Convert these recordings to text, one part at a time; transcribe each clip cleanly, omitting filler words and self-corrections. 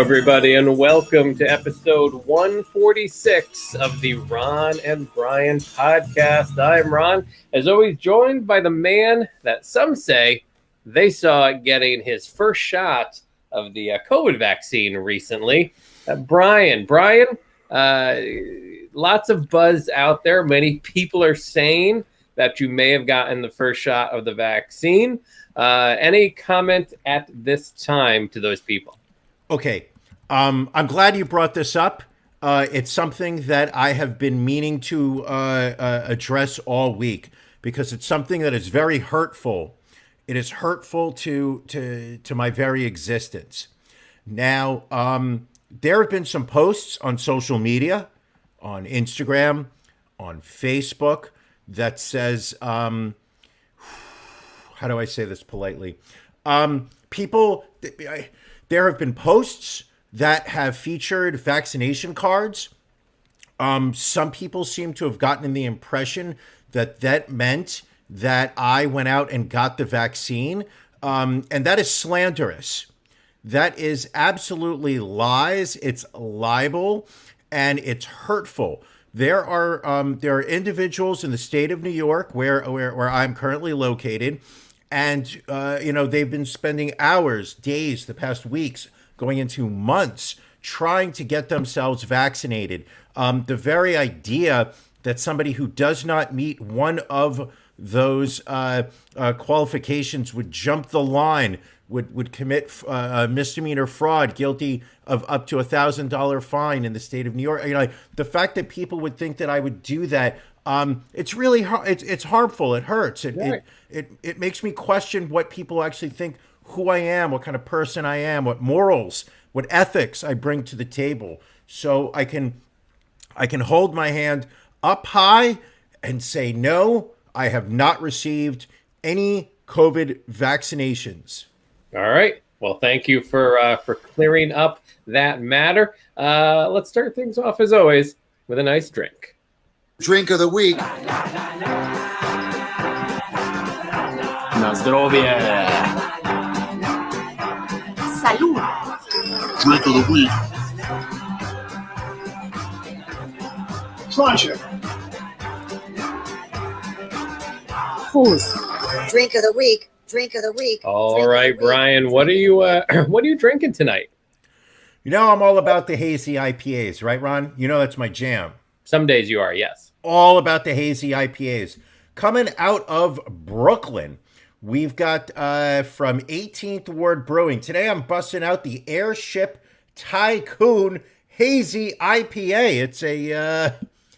everybody, and welcome to episode 146 of the Ron and Brian podcast. I'm Ron, as always, joined by the man that some say they saw getting his first shot of the COVID vaccine recently, Brian. Brian, lots of buzz out there. Many people are saying that you may have gotten the first shot of the vaccine. Any comment at this time to those people? Okay. I'm glad you brought this up. It's something that I have been meaning to address all week because it's something that is very hurtful. It is hurtful to my very existence. Now, there have been some posts on social media, on Instagram, on Facebook, that says, how do I say this politely? There have been posts that have featured vaccination cards. Some people seem to have gotten the impression that that meant that I went out and got the vaccine. And that is slanderous. That is absolutely lies. It's libel and it's hurtful. There are individuals in the state of New York where I'm currently located, and they've been spending hours, days, the past weeks, going into months trying to get themselves vaccinated. The very idea that somebody who does not meet one of those qualifications would jump the line, would commit misdemeanor fraud, guilty of up to $1,000 fine in the state of New York. The fact that people would think that I would do that, it's really it's harmful. It hurts. It makes me question what people actually think, who I am, what kind of person I am, what morals, what ethics I bring to the table. So I can hold my hand up high and say, no, I have not received any COVID vaccinations. All right. Well, thank you for clearing up that matter. Let's start things off, as always, with a nice drink. Drink of the week. Na zdrowie. Salud. Drink of the week. Pleasure. Drink of the week. Drink of the week. All right, Brian, what are you drinking tonight? I'm all about the hazy IPAs, right, Ron? That's my jam. Some days you are, yes. All about the hazy IPAs. Coming out of Brooklyn, we've got from 18th Ward Brewing. Today I'm busting out the Airship Tycoon Hazy IPA. It's a,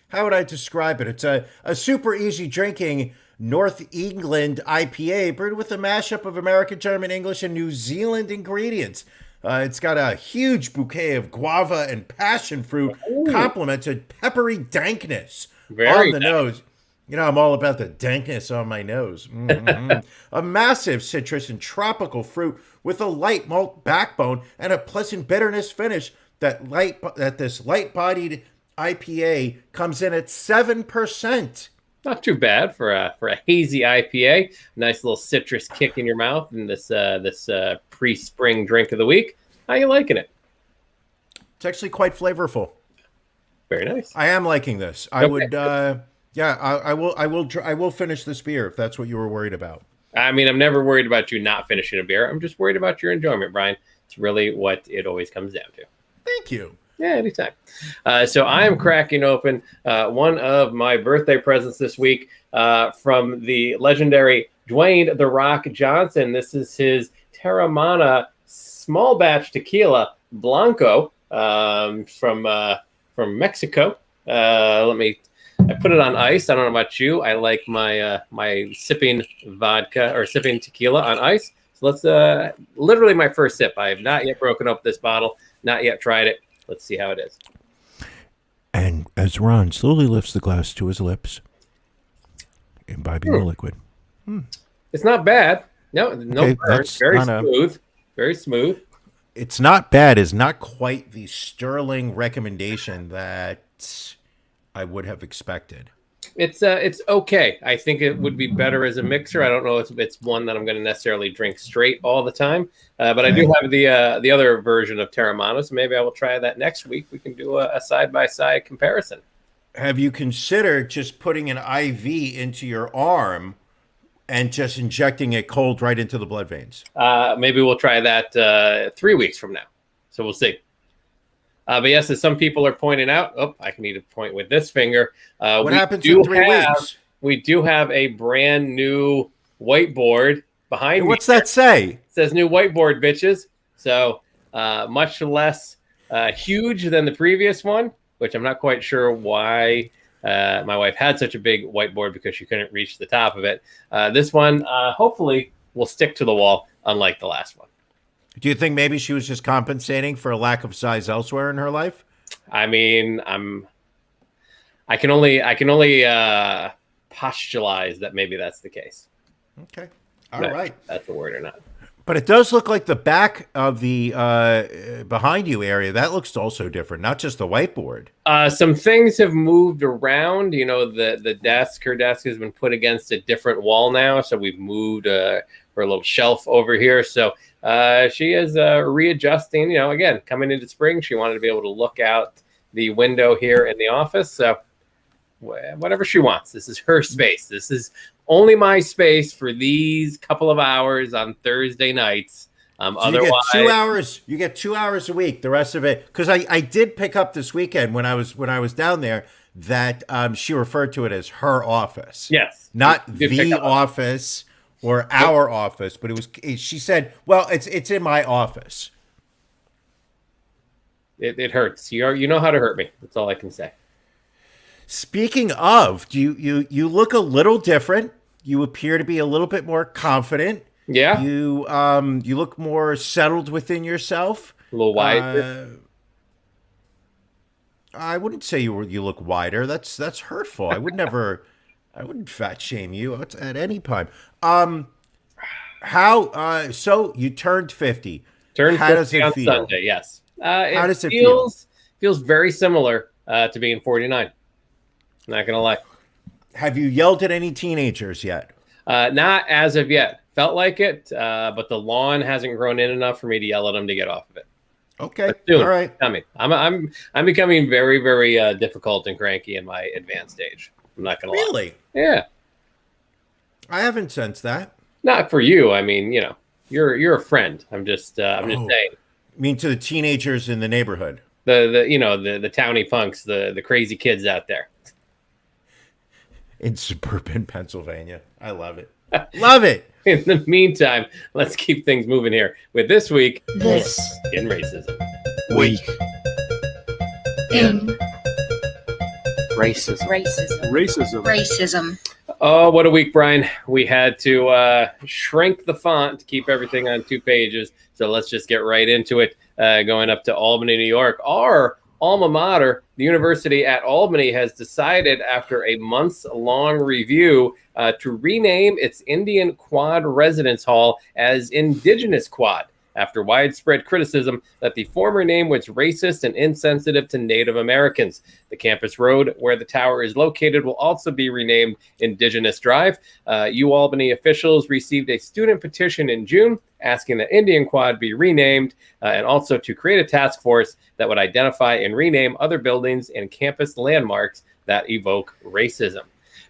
how would I describe it? It's a super easy drinking North England IPA brewed with a mashup of American, German, English, and New Zealand ingredients. It's got a huge bouquet of guava and passion fruit, complemented peppery dankness on the nose. I'm all about the dankness on my nose. Mm-hmm. A massive citrus and tropical fruit with a light malt backbone and a pleasant bitterness finish. That this light-bodied IPA comes in at 7%. Not too bad for a hazy IPA. Nice little citrus kick in your mouth in this pre-spring drink of the week. How you liking it? It's actually quite flavorful. Very nice. I am liking this. I would. I will finish this beer if that's what you were worried about. I mean, I'm never worried about you not finishing a beer. I'm just worried about your enjoyment, Brian. It's really what it always comes down to. Thank you. Yeah, anytime. So I am cracking open one of my birthday presents this week from the legendary Dwayne "The Rock" Johnson. This is his Terramana small batch tequila Blanco from Mexico. I put it on ice. I don't know about you. I like my my sipping vodka or sipping tequila on ice. So let's literally my first sip. I have not yet broken up this bottle, not yet tried it. Let's see how it is. And as Ron slowly lifts the glass to his lips, imbibing the liquid. It's not bad. No, okay, burns. Very smooth. Very smooth. It's not bad is not quite the sterling recommendation that I would have expected. It's okay. I think it would be better as a mixer. I don't know if it's one that I'm going to necessarily drink straight all the time, but I do have the other version of Terramana, so maybe I will try that next week. We can do a side-by-side comparison. Have you considered just putting an IV into your arm and just injecting it cold right into the blood veins? Maybe we'll try that 3 weeks from now. So we'll see. But yes, as some people are pointing out, I need to point with this finger. What happens in 3 weeks? We do have a brand new whiteboard behind me. What's that say? It says new whiteboard, bitches. So much less huge than the previous one, which I'm not quite sure why my wife had such a big whiteboard because she couldn't reach the top of it. This one, hopefully, will stick to the wall, unlike the last one. Do you think maybe she was just compensating for a lack of size elsewhere in her life? I mean, I can only postulate that maybe that's the case. Okay. All right. That's the word or not. But it does look like the back of the behind you area, that looks also different, not just the whiteboard. Some things have moved around. You know, her desk has been put against a different wall now. So we've moved her little shelf over here. So she is readjusting, you know, again, coming into spring. She wanted to be able to look out the window here in the office. So whatever she wants. This is her space. This is only my space for these couple of hours on Thursday nights. So Otherwise, you get 2 hours. You get 2 hours a week. The rest of it, because I did pick up this weekend when I was down there that she referred to it as her office. Yes, not the office or our office, but it was. She said, "Well, it's in my office." It hurts. You know how to hurt me. That's all I can say. Speaking of, you look a little different. You appear to be a little bit more confident. Yeah. You look more settled within yourself. A little wider. I wouldn't say you look wider. That's hurtful. I wouldn't fat shame you at any time. So you turned 50. Turned how 50 does it on feel? Sunday, yes. How does it feel? Feels very similar to being 49. Not gonna lie. Have you yelled at any teenagers yet? Not as of yet. Felt like it, but the lawn hasn't grown in enough for me to yell at them to get off of it. Okay, all right. I'm becoming very, very difficult and cranky in my advanced age. I'm not gonna lie. Really? Yeah. I haven't sensed that. Not for you. I mean, you know, you're a friend. I'm just saying. I mean, to the teenagers in the neighborhood. The towny punks, the crazy kids out there. In suburban Pennsylvania. I love it. Love it. In the meantime, let's keep things moving here with this week in racism. Week In racism. racism. Oh, what a week, Brian. We had to shrink the font to keep everything on 2 pages. So let's just get right into it. Going up to Albany, New York. Our alma mater, the University at Albany, has decided after a months-long review to rename its Indian Quad Residence Hall as Indigenous Quad, after widespread criticism that the former name was racist and insensitive to Native Americans. The campus road where the tower is located will also be renamed Indigenous Drive. UAlbany officials received a student petition in June asking that Indian Quad be renamed and also to create a task force that would identify and rename other buildings and campus landmarks that evoke racism.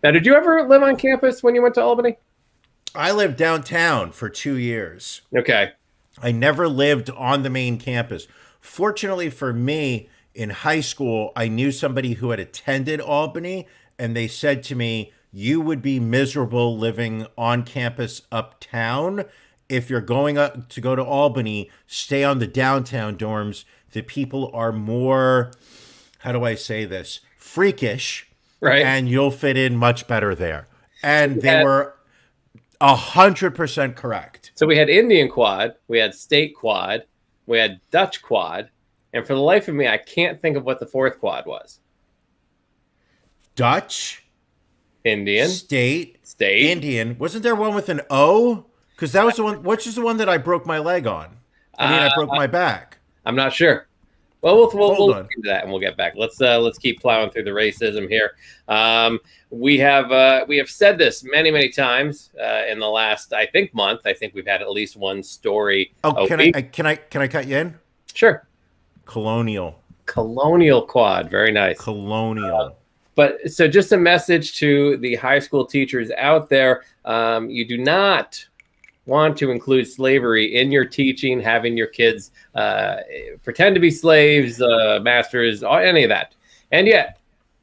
Now, did you ever live on campus when you went to Albany? I lived downtown for 2 years. Okay. I never lived on the main campus. Fortunately for me, in high school, I knew somebody who had attended Albany, and they said to me, you would be miserable living on campus uptown. If you're going up to go to Albany, stay on the downtown dorms. The people are more, how do I say this, freakish, right? And you'll fit in much better there. And they were 100% correct. So we had Indian Quad, we had State Quad, we had Dutch Quad, and for the life of me, I can't think of what the 4th quad was. Dutch, Indian, State, Indian. Wasn't there one with an O? Because that was the one. Which is the one that I broke my leg on? I broke my back. I'm not sure, Well, we'll on. look into that and we'll get back. Let's keep plowing through the racism here. We have said this many times in the last, I think, month. I think we've had at least one story. Oh, can I cut you in? Sure. Colonial quad, very nice. Colonial. But so just a message to the high school teachers out there: you do not want to include slavery in your teaching, having your kids pretend to be slaves, masters, any of that. And yet,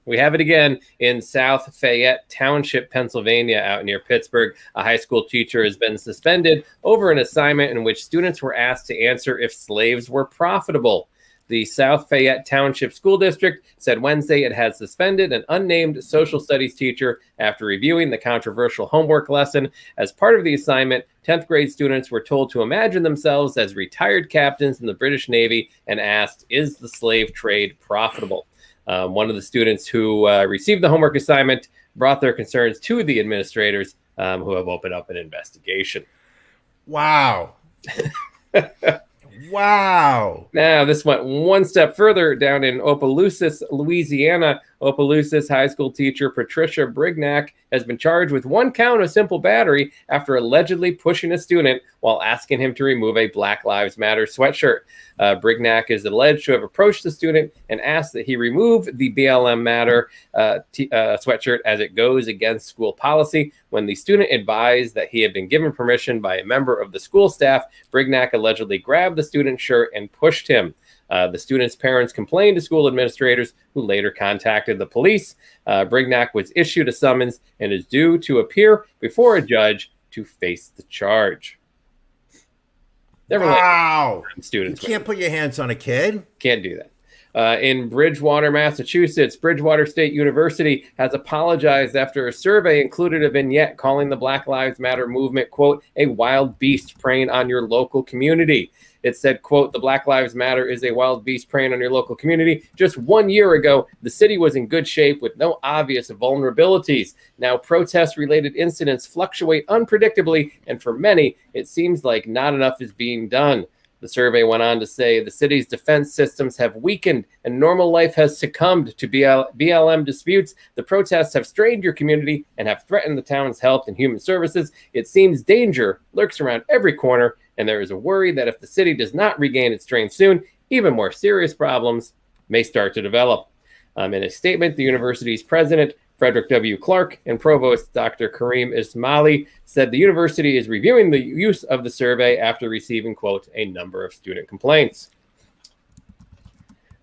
we have it again in South Fayette Township, Pennsylvania, out near Pittsburgh. A high school teacher has been suspended over an assignment in which students were asked to answer if slaves were profitable. The South Fayette Township School District said Wednesday it had suspended an unnamed social studies teacher after reviewing the controversial homework lesson. As part of the assignment, 10th grade students were told to imagine themselves as retired captains in the British Navy and asked, "Is the slave trade profitable?" One of the students who received the homework assignment brought their concerns to the administrators, who have opened up an investigation. Wow. Wow. Now, this went one step further down in Opelousas, Louisiana. Opelousas high school teacher Patricia Brignac has been charged with one count of simple battery after allegedly pushing a student while asking him to remove a Black Lives Matter sweatshirt. Brignac is alleged to have approached the student and asked that he remove the BLM Matter sweatshirt as it goes against school policy. When the student advised that he had been given permission by a member of the school staff, Brignac allegedly grabbed the student's shirt and pushed him. The student's parents complained to school administrators, who later contacted the police. Brignac was issued a summons and is due to appear before a judge to face the charge. Wow. Students you can't put your hands on a kid. Can't do that. In Bridgewater, Massachusetts, Bridgewater State University has apologized after a survey included a vignette calling the Black Lives Matter movement, quote, a wild beast preying on your local community. It said, quote, the Black Lives Matter is a wild beast preying on your local community. Just 1 year ago, the city was in good shape with no obvious vulnerabilities. Now, protest-related incidents fluctuate unpredictably, and for many, it seems like not enough is being done. The survey went on to say the city's defense systems have weakened and normal life has succumbed to BLM disputes. The protests have strained your community and have threatened the town's health and human services. It seems danger lurks around every corner, and there is a worry that if the city does not regain its strength soon, even more serious problems may start to develop. In a statement, the university's president, Frederick W. Clark, and provost Dr. Kareem Ismaili said the university is reviewing the use of the survey after receiving, quote, a number of student complaints.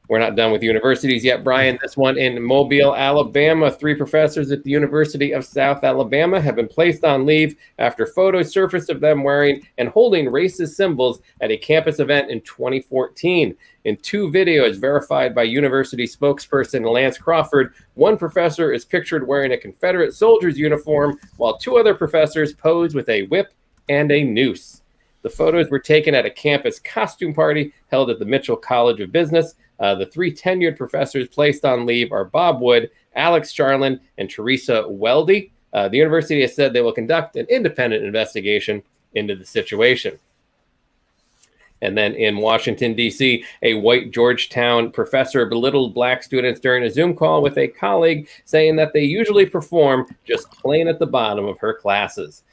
We're not done with universities yet, Brian. This one in Mobile, Alabama. 3 professors at the University of South Alabama have been placed on leave after photos surfaced of them wearing and holding racist symbols at a campus event in 2014. In 2 videos verified by university spokesperson Lance Crawford, one professor is pictured wearing a Confederate soldier's uniform, while 2 other professors pose with a whip and a noose. The photos were taken at a campus costume party held at the Mitchell College of Business. The 3 tenured professors placed on leave are Bob Wood, Alex Charlin, and Teresa Weldy. The university has said they will conduct an independent investigation into the situation. And then in Washington, D.C., a white Georgetown professor belittled black students during a Zoom call with a colleague, saying that they usually perform just plain at the bottom of her classes.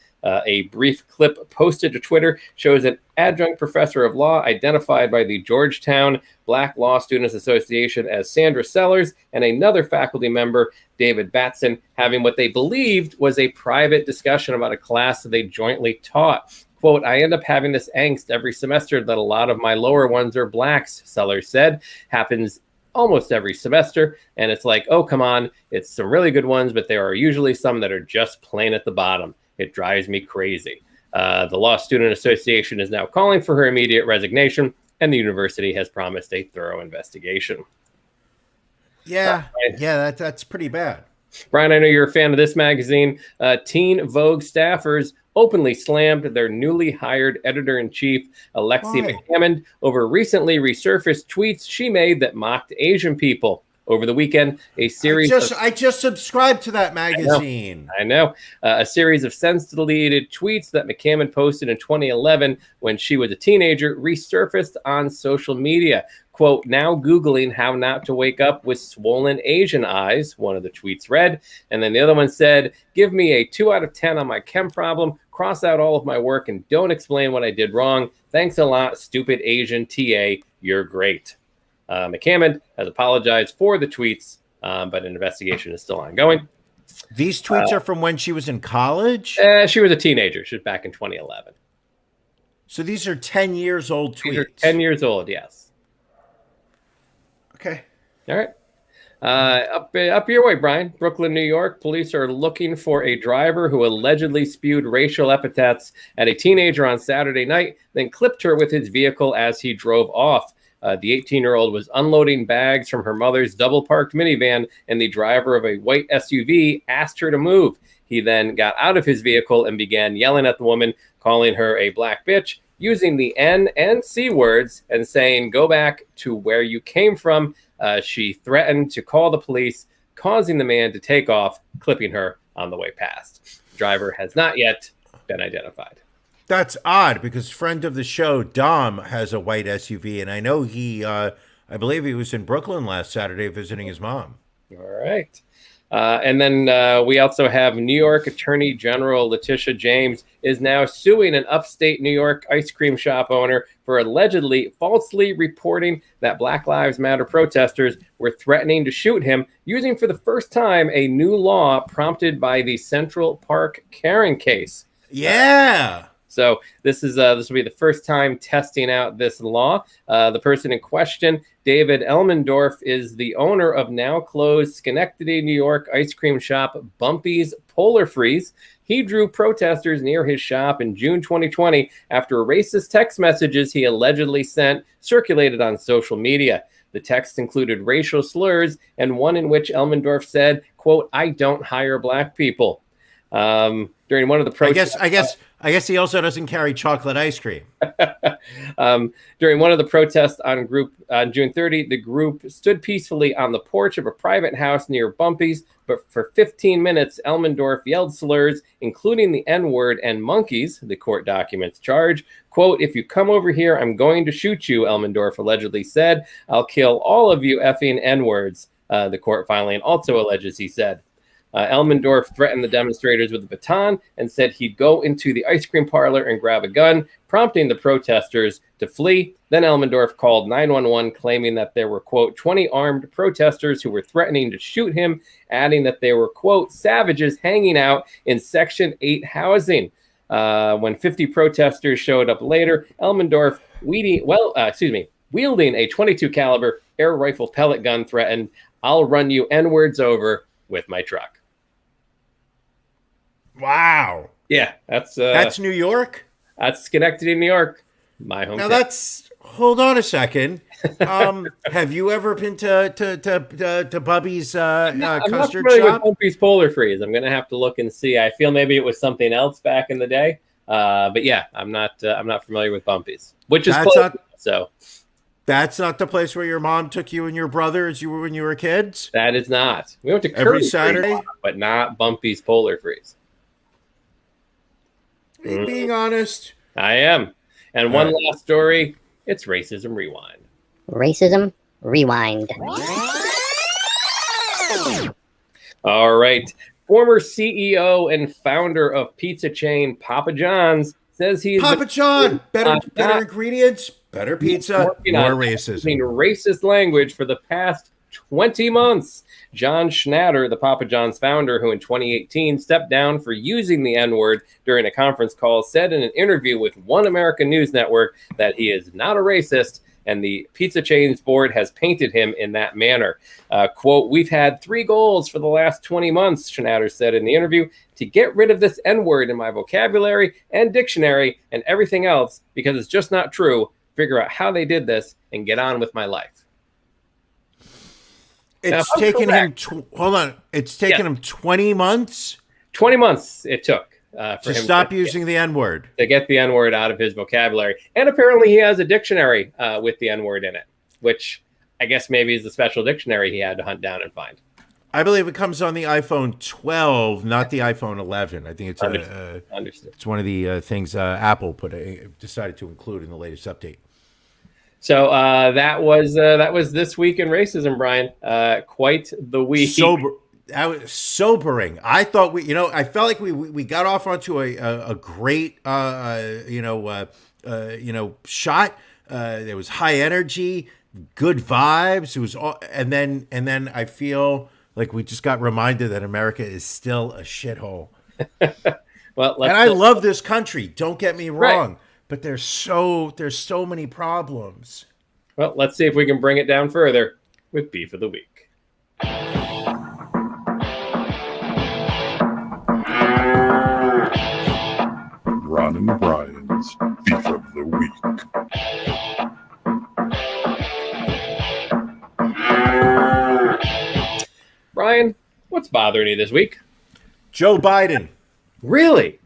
A brief clip posted to Twitter shows an adjunct professor of law identified by the Georgetown Black Law Students Association as Sandra Sellers and another faculty member, David Batson, having what they believed was a private discussion about a class that they jointly taught. Quote, I end up having this angst every semester that a lot of my lower ones are blacks, Sellers said. Happens almost every semester. And it's like, oh, come on. It's some really good ones, but there are usually some that are just plain at the bottom. It drives me crazy. The Law Student Association is now calling for her immediate resignation, and the university has promised a thorough investigation. Yeah, that's pretty bad. Brian, I know you're a fan of this magazine. Teen Vogue staffers openly slammed their newly hired editor-in-chief, Alexi McCammond, over recently resurfaced tweets she made that mocked Asian people. Over the weekend, a series I just subscribed to that magazine. I know. A series of sense-deleted tweets that McCammond posted in 2011 when she was a teenager resurfaced on social media. quote, now Googling how not to wake up with swollen Asian eyes, one of the tweets read. And then the other one said, give me a 2 out of 10 on my chem problem, cross out all of my work, and don't explain what I did wrong. Thanks a lot, stupid Asian TA. You're great. McCammond has apologized for the tweets, but an investigation is still ongoing. These tweets are from when she was in college? She was a teenager. She was back in 2011. So these are 10 years old tweets. These are 10 years old, yes. Okay. All right. Up your way, Brian. Brooklyn, New York. Police are looking for a driver who allegedly spewed racial epithets at a teenager on Saturday night, then clipped her with his vehicle as he drove off. The 18-year-old was unloading bags from her mother's double-parked minivan, and the driver of a white SUV asked her to move. He then got out of his vehicle and began yelling at the woman, calling her a black bitch, using the N and C words, and saying, go back to where you came from. She threatened to call the police, causing the man to take off, clipping her on the way past. The driver has not yet been identified. That's odd because friend of the show, Dom, has a white SUV, and I know I believe he was in Brooklyn last Saturday visiting his mom. All right. And then we also have New York Attorney General Letitia James is now suing an upstate New York ice cream shop owner for allegedly falsely reporting that Black Lives Matter protesters were threatening to shoot him, using for the first time a new law prompted by the Central Park Karen case. Yeah. So this will be the first time testing out this law. The person in question, David Elmendorf, is the owner of now closed Schenectady, New York ice cream shop Bumpy's Polar Freeze. He drew protesters near his shop in June 2020 after racist text messages he allegedly sent circulated on social media. The text included racial slurs and one in which Elmendorf said, quote, I don't hire black people. During one of the protests, I guess he also doesn't carry chocolate ice cream. During one of the protests on June 30, the group stood peacefully on the porch of a private house near Bumpy's, but for 15 minutes, Elmendorf yelled slurs, including the N-word and monkeys, the court documents charge. Quote, if you come over here, I'm going to shoot you, Elmendorf allegedly said. I'll kill all of you effing N-words, the court filing also alleges he said. Elmendorf threatened the demonstrators with a baton and said he'd go into the ice cream parlor and grab a gun, prompting the protesters to flee. Then Elmendorf called 911, claiming that there were, quote, 20 armed protesters who were threatening to shoot him, adding that they were, quote, savages hanging out in Section 8 housing. When 50 protesters showed up later, Elmendorf, wielding a 22 caliber air rifle pellet gun, threatened, I'll run you N-words over with my truck. Wow. Yeah, that's New York? That's Schenectady, New York. My hometown. Now hold on a second. Have you ever been to Bubby's I'm not custard familiar shop? with Bumpy's Polar Freeze. I'm gonna have to look and see. I feel maybe it was something else back in the day. But yeah, I'm not familiar with Bumpy's, which is close. So that's not the place where your mom took you and your brother when you were kids? That is not. We went to every Curry Saturday, Freeze, but not Bumpy's Polar Freeze. Being honest. I am. And one last story, it's Racism Rewind. Racism Rewind. All right. Former CEO and founder of pizza chain Papa John's says he's Papa John, better ingredients, better pizza, more racism. Racist language for the past 20 months. John Schnatter, the Papa John's founder, who in 2018 stepped down for using the N-word during a conference call, said in an interview with One American News Network that he is not a racist, and the pizza chain's board has painted him in that manner. Quote, we've had 3 goals for the last 20 months, Schnatter said in the interview, to get rid of this N-word in my vocabulary and dictionary and everything else because it's just not true. Figure out how they did this and get on with my life. It's taken him. It's taken him 20 months. 20 months it took for to him stop using the N-word. To get the N-word out of his vocabulary, and apparently he has a dictionary with the N-word in it, which I guess maybe is a special dictionary he had to hunt down and find. I believe it comes on the iPhone 12, not the iPhone 11. I think it's understood. It's one of the things Apple decided to include in the latest update. So that was this week in racism, Brian. Quite the week. That was sobering. I thought I felt like we got off onto a great shot. There was high energy, good vibes. It was all, and then I feel like we just got reminded that America is still a shithole. Well, and I love this country. Don't get me wrong, right. But there's so many problems. Well, let's see if we can bring it down further with Beef of the Week. Ron and Brian's Beef of the Week. Brian, what's bothering you this week? Joe Biden. Really?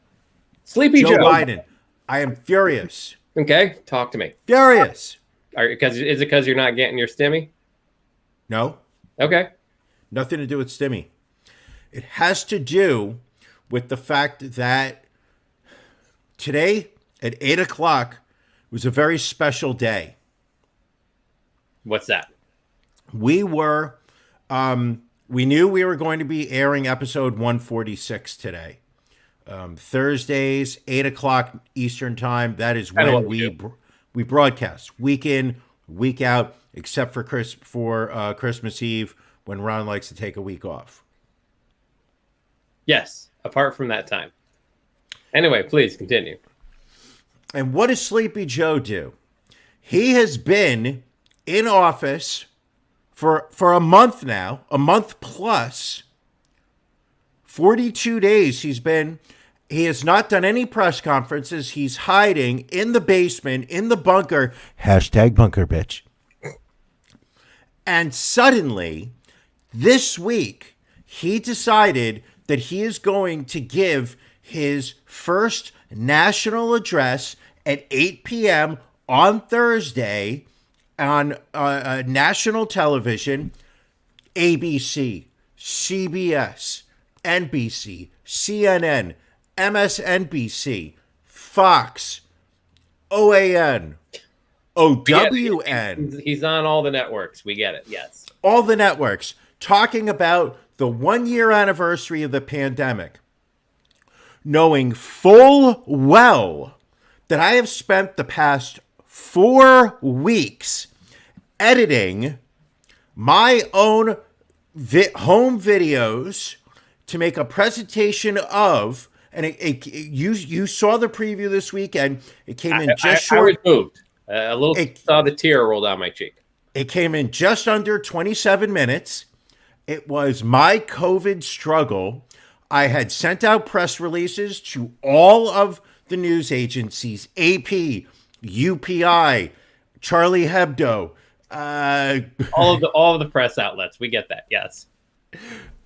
Sleepy Joe Biden. I am furious. Okay, talk to me. Furious. Is it because you're not getting your stimmy? No. Okay. Nothing to do with stimmy. It has to do with the fact that today at 8 o'clock was a very special day. What's that? We knew we were going to be airing episode 146 today. Thursdays, 8 o'clock Eastern time. That is when we broadcast week in, week out, except for Christmas Eve when Ron likes to take a week off. Yes, apart from that time. Anyway, please continue. And what does Sleepy Joe do? He has been in office for a month now, a month plus. 42 days he has not done any press conferences. He's hiding in the basement, in the bunker. Hashtag bunker, bitch. And suddenly, this week, he decided that he is going to give his first national address at 8 p.m. on Thursday on national television, ABC, CBS, NBC, CNN, MSNBC, Fox, OAN, OWN. He's on all the networks. We get it. Yes. All the networks talking about the 1-year anniversary of the pandemic, knowing full well that I have spent the past 4 weeks editing my own home videos to make a presentation of, and you saw the preview this weekend. It came in just short. I was moved. A little. Saw the tear roll down my cheek. It came in just under 27 minutes. It was my COVID struggle. I had sent out press releases to all of the news agencies, AP, UPI, Charlie Hebdo, all of the press outlets. We get that. Yes.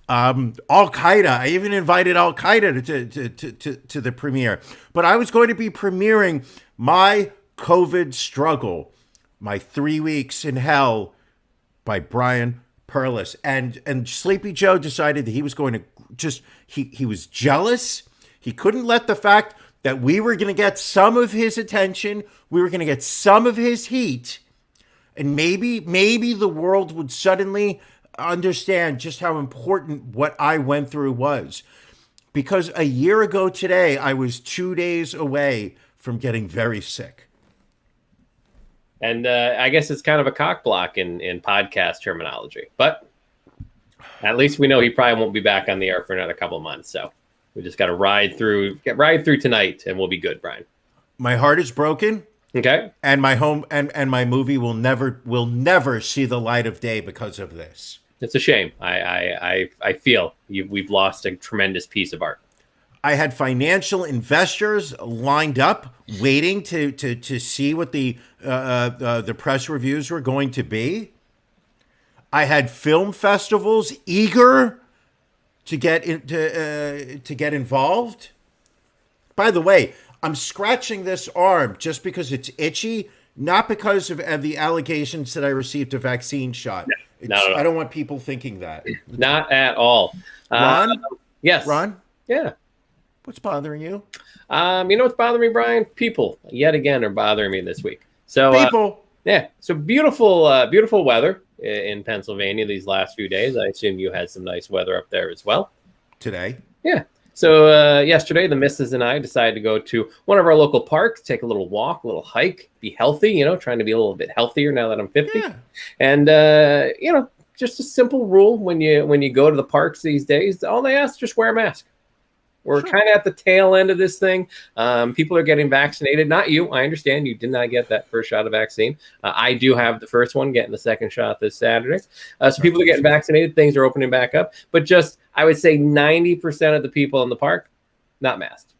Al Qaeda. I even invited Al Qaeda to the premiere. But I was going to be premiering my COVID struggle, my 3 weeks in hell, by Brian Perlis. And Sleepy Joe decided that he was going to he was jealous. He couldn't let the fact that we were going to get some of his attention, we were going to get some of his heat, and maybe the world would suddenly understand just how important what I went through was. Because a year ago today, I was 2 days away from getting very sick. And I guess it's kind of a cock block in podcast terminology. But at least we know he probably won't be back on the air for another couple of months. So we just got to ride through tonight, and we'll be good, Brian. My heart is broken. Okay. And my home and my movie will never see the light of day because of this. It's a shame. I feel we've lost a tremendous piece of art. I had financial investors lined up, waiting to see what the press reviews were going to be. I had film festivals eager to get involved. By the way, I'm scratching this arm just because it's itchy, not because of the allegations that I received a vaccine shot. No. I don't want people thinking that. Not at all. Ron? Yes. Ron? Yeah. What's bothering you? You know what's bothering me, Brian? People, yet again, are bothering me this week. So people. Yeah. So beautiful weather in Pennsylvania these last few days. I assume you had some nice weather up there as well. Today. Yeah. So yesterday, the missus and I decided to go to one of our local parks, take a little walk, a little hike, be healthy, trying to be a little bit healthier now that I'm 50. Yeah. And, just a simple rule when you go to the parks these days, all they ask is just wear a mask. We're kind of at the tail end of this thing. People are getting vaccinated. Not you. I understand you did not get that first shot of vaccine. I do have the first one, getting the second shot this Saturday. So people are getting vaccinated. Things are opening back up. But just, I would say 90% of the people in the park, not masked.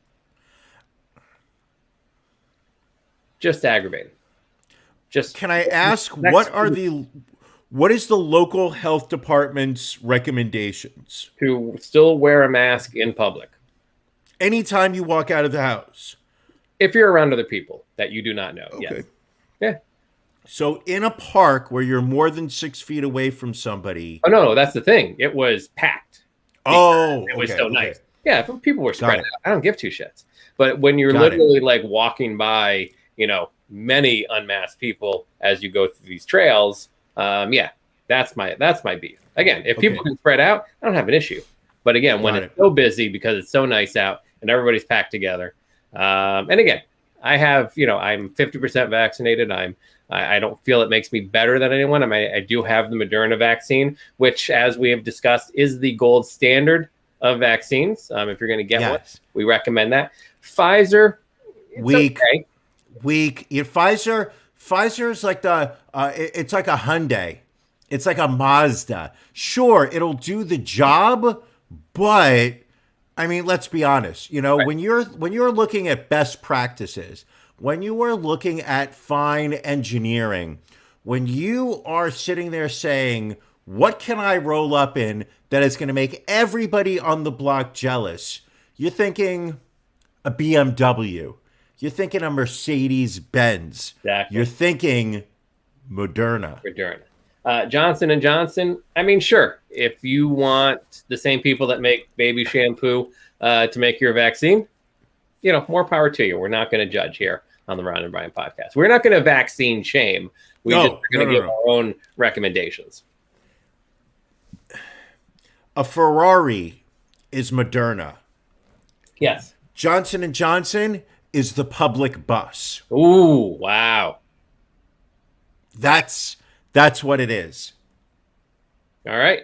Just aggravated. Can I ask, what is the local health department's recommendations? To still wear a mask in public. Anytime you walk out of the house. If you're around other people that you do not know. Okay. Yes. Yeah. So in a park where you're more than 6 feet away from somebody. Oh, no, that's the thing. It was packed. It was so nice. Yeah, if people were spread out, I don't give two shits. But when you're literally like walking by, many unmasked people as you go through these trails, that's my beef. Again, if people can spread out, I don't have an issue. But again, when it's so busy because it's so nice out and everybody's packed together, and again, I have, I'm 50% vaccinated. I don't feel it makes me better than anyone. I do have the Moderna vaccine, which, as we have discussed, is the gold standard of vaccines. If you're going to get one, we recommend that. Pfizer, weak. Pfizer's like it's like a Hyundai. It's like a Mazda. Sure, it'll do the job, but I mean, let's be honest. When you're looking at best practices, when you are looking at fine engineering, when you are sitting there saying, what can I roll up in that is going to make everybody on the block jealous? You're thinking a BMW. You're thinking a Mercedes-Benz. Exactly. You're thinking Moderna. Johnson & Johnson, I mean, sure. If you want the same people that make baby shampoo to make your vaccine, more power to you. We're not going to judge here on the Ron and Brian podcast. We're not going to vaccine shame. We're going to give our own recommendations. A Ferrari is Moderna. Yes. Johnson & Johnson is the public bus. Ooh, wow. That's what it is. All right.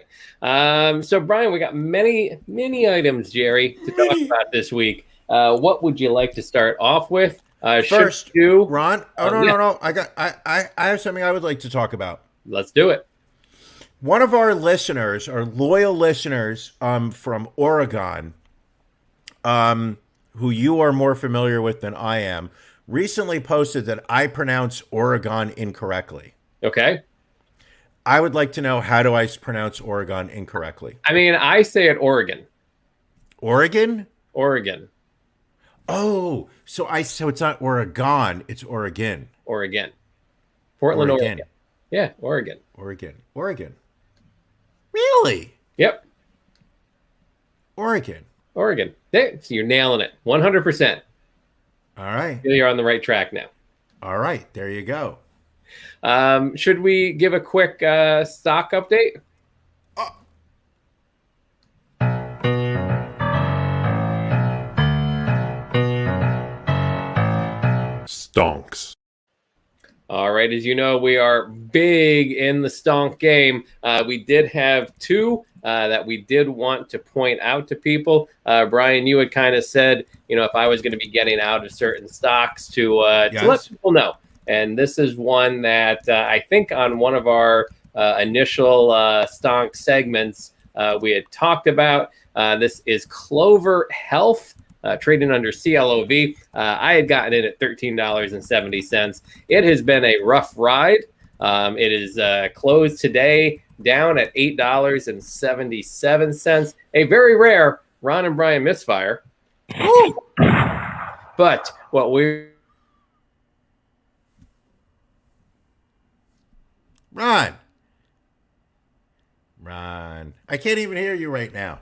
So, Brian, we got many items, Jerry, to talk about this week. What would you like to start off with? First, Ron. No. I have something I would like to talk about. Let's do it. One of our listeners, our loyal listeners, from Oregon, who you are more familiar with than I am, recently posted that I pronounce Oregon incorrectly. Okay. I would like to know, how do I pronounce Oregon incorrectly? I mean, I say it Oregon. Oregon? Oregon. Oh, so it's not Oregon, it's Oregon. Oregon. Portland, Oregon. Yeah, Oregon. Oregon. Really? Yep. Oregon. Hey, so you're nailing it. 100%. All right. You're on the right track now. All right. There you go. Should we give a quick stock update? Stonks. All right. As you know, we are big in the stonk game. We did have two that we did want to point out to people. Brian, you had kind of said, if I was going to be getting out of certain stocks to let people know. And this is one that I think on one of our initial stonk segments we had talked about. This is Clover Health. Trading under CLOV. I had gotten in at $13.70. It has been a rough ride. It is closed today down at $8.77. A very rare Ron and Brian misfire. But what we... Ron, I can't even hear you right now.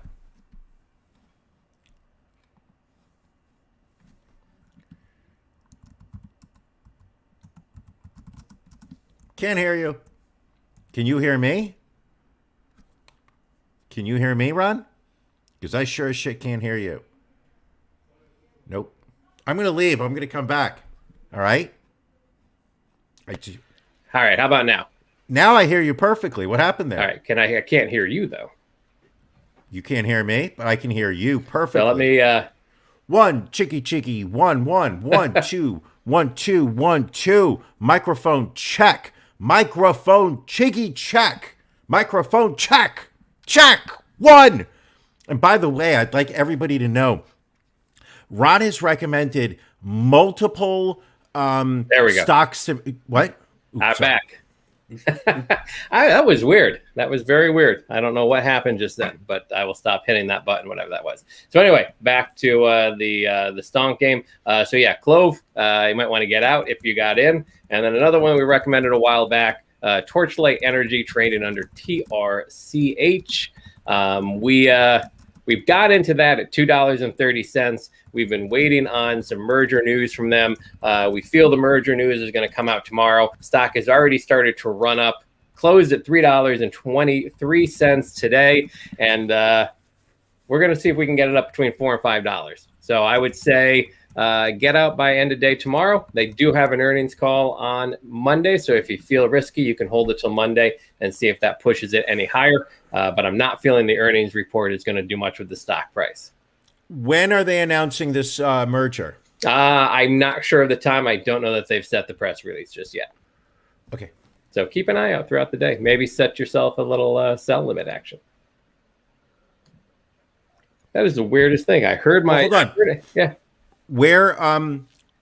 Can't hear you. Can you hear me? Can you hear me, Ron? Because I sure as shit can't hear you. Nope. I'm going to leave. I'm going to come back. All right? All right. How about now? Now I hear you perfectly. What happened there? All right. I can't hear you, though. You can't hear me, but I can hear you perfectly. So let me... One, chicky, 1, 1, 1, 2, 1, 2, 1, 2. Microphone check. Microphone cheeky check. Microphone check. Check. 1. And by the way, I'd like everybody to know, Ron has recommended multiple there we go. stocks. What? Oops, I'm sorry. back. That was weird. That was very weird. I don't know what happened just then, but I will stop hitting that button, whatever that was. So anyway, back to the stonk game. So yeah, Clove, you might want to get out if you got in. And then another one we recommended a while back, Torchlight Energy, traded under TRCH. We've got into that at $2.30. We've been waiting on some merger news from them. We feel the merger news is going to come out tomorrow. Stock has already started to run up, closed at $3.23 today. And we're going to see if we can get it up between $4 and $5. So I would say get out by end of day tomorrow. They do have an earnings call on Monday. So if you feel risky, you can hold it till Monday and see if that pushes it any higher. But I'm not feeling the earnings report is going to do much with the stock price. When are they announcing this merger? I'm not sure of the time. I don't know that they've set the press release just yet. Okay. So keep an eye out throughout the day. Maybe set yourself a little sell limit action. That is the weirdest thing. I heard my... Hold on. Yeah. Where,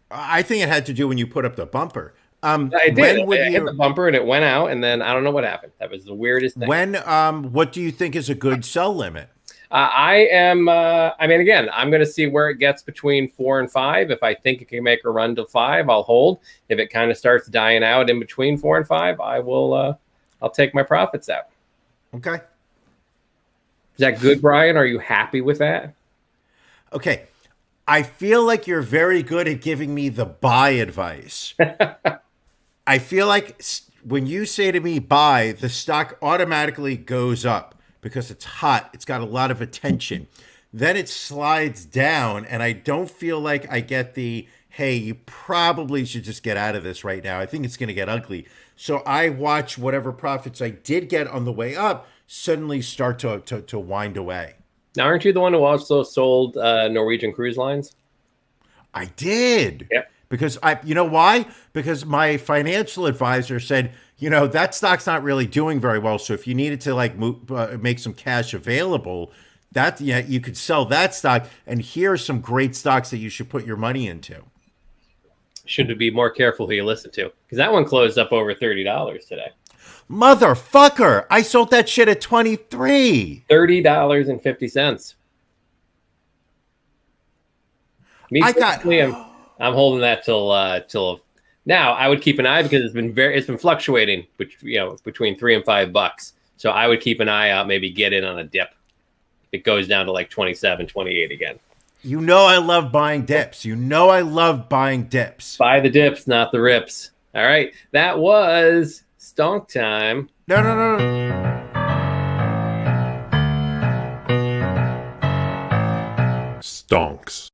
I think it had to do when you put up the bumper. I did. I hit the bumper and it went out, and then I don't know what happened. That was the weirdest thing. What do you think is a good sell limit? I'm going to see where it gets between 4 and 5. If I think it can make a run to 5, I'll hold. If it kind of starts dying out in between 4 and 5, I'll take my profits out. Okay. Is that good, Brian? Are you happy with that? Okay. I feel like you're very good at giving me the buy advice. I feel like when you say to me buy, the stock automatically goes up because it's hot. It's got a lot of attention. Then it slides down, and I don't feel like I get the, hey, you probably should just get out of this right now. I think it's going to get ugly. So I watch whatever profits I did get on the way up suddenly start to wind away. Now, aren't you the one who also sold Norwegian Cruise Lines? I did. Yep. Because you know why? Because my financial advisor said, that stock's not really doing very well. So if you needed to make some cash available, you could sell that stock. And here are some great stocks that you should put your money into. Should be more careful who you listen to, because that one closed up over $30 today. Motherfucker! I sold that shit at $23. $30.50. I'm holding that till now. I would keep an eye because it's been fluctuating, between $3 and $5. So I would keep an eye out, maybe get in on a dip. It goes down to like 27, 28 again. I love buying dips. I love buying dips. Buy the dips, not the rips. All right, that was stonk time. No. Stonks.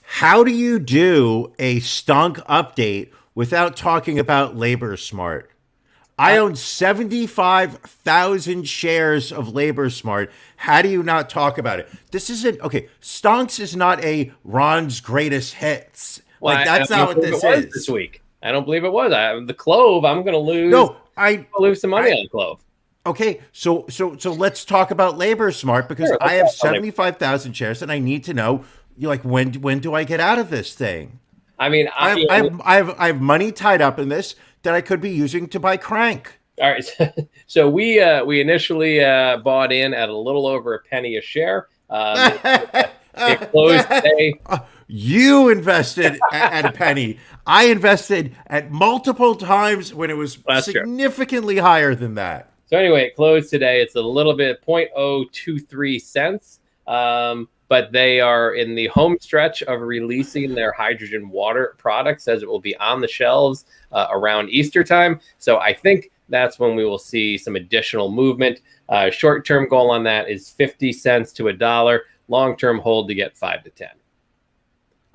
How do you do a stonk update without talking about Labor Smart? I own 75,000 shares of Labor Smart. How do you not talk about it? This isn't, okay, stonks is not a Ron's greatest hits. That's not what this is. This week. I don't believe it was. The Clove, I'm going to lose. No, I'll lose some money on Clove. Okay, so let's talk about Labor Smart, because Sure, I have 75,000 shares and I need to know, when do I get out of this thing? I mean, I have money tied up in this that I could be using to buy Crank. All right, so we initially bought in at a little over a penny a share. It closed today. You invested at a penny. I invested at multiple times when it was significantly higher than that. So anyway, it closed today. It's a little bit 0.023 cents. But they are in the home stretch of releasing their hydrogen water products, as it will be on the shelves around Easter time. So I think that's when we will see some additional movement. Short-term goal on that is 50 cents to $1. Long-term hold to get 5 to 10.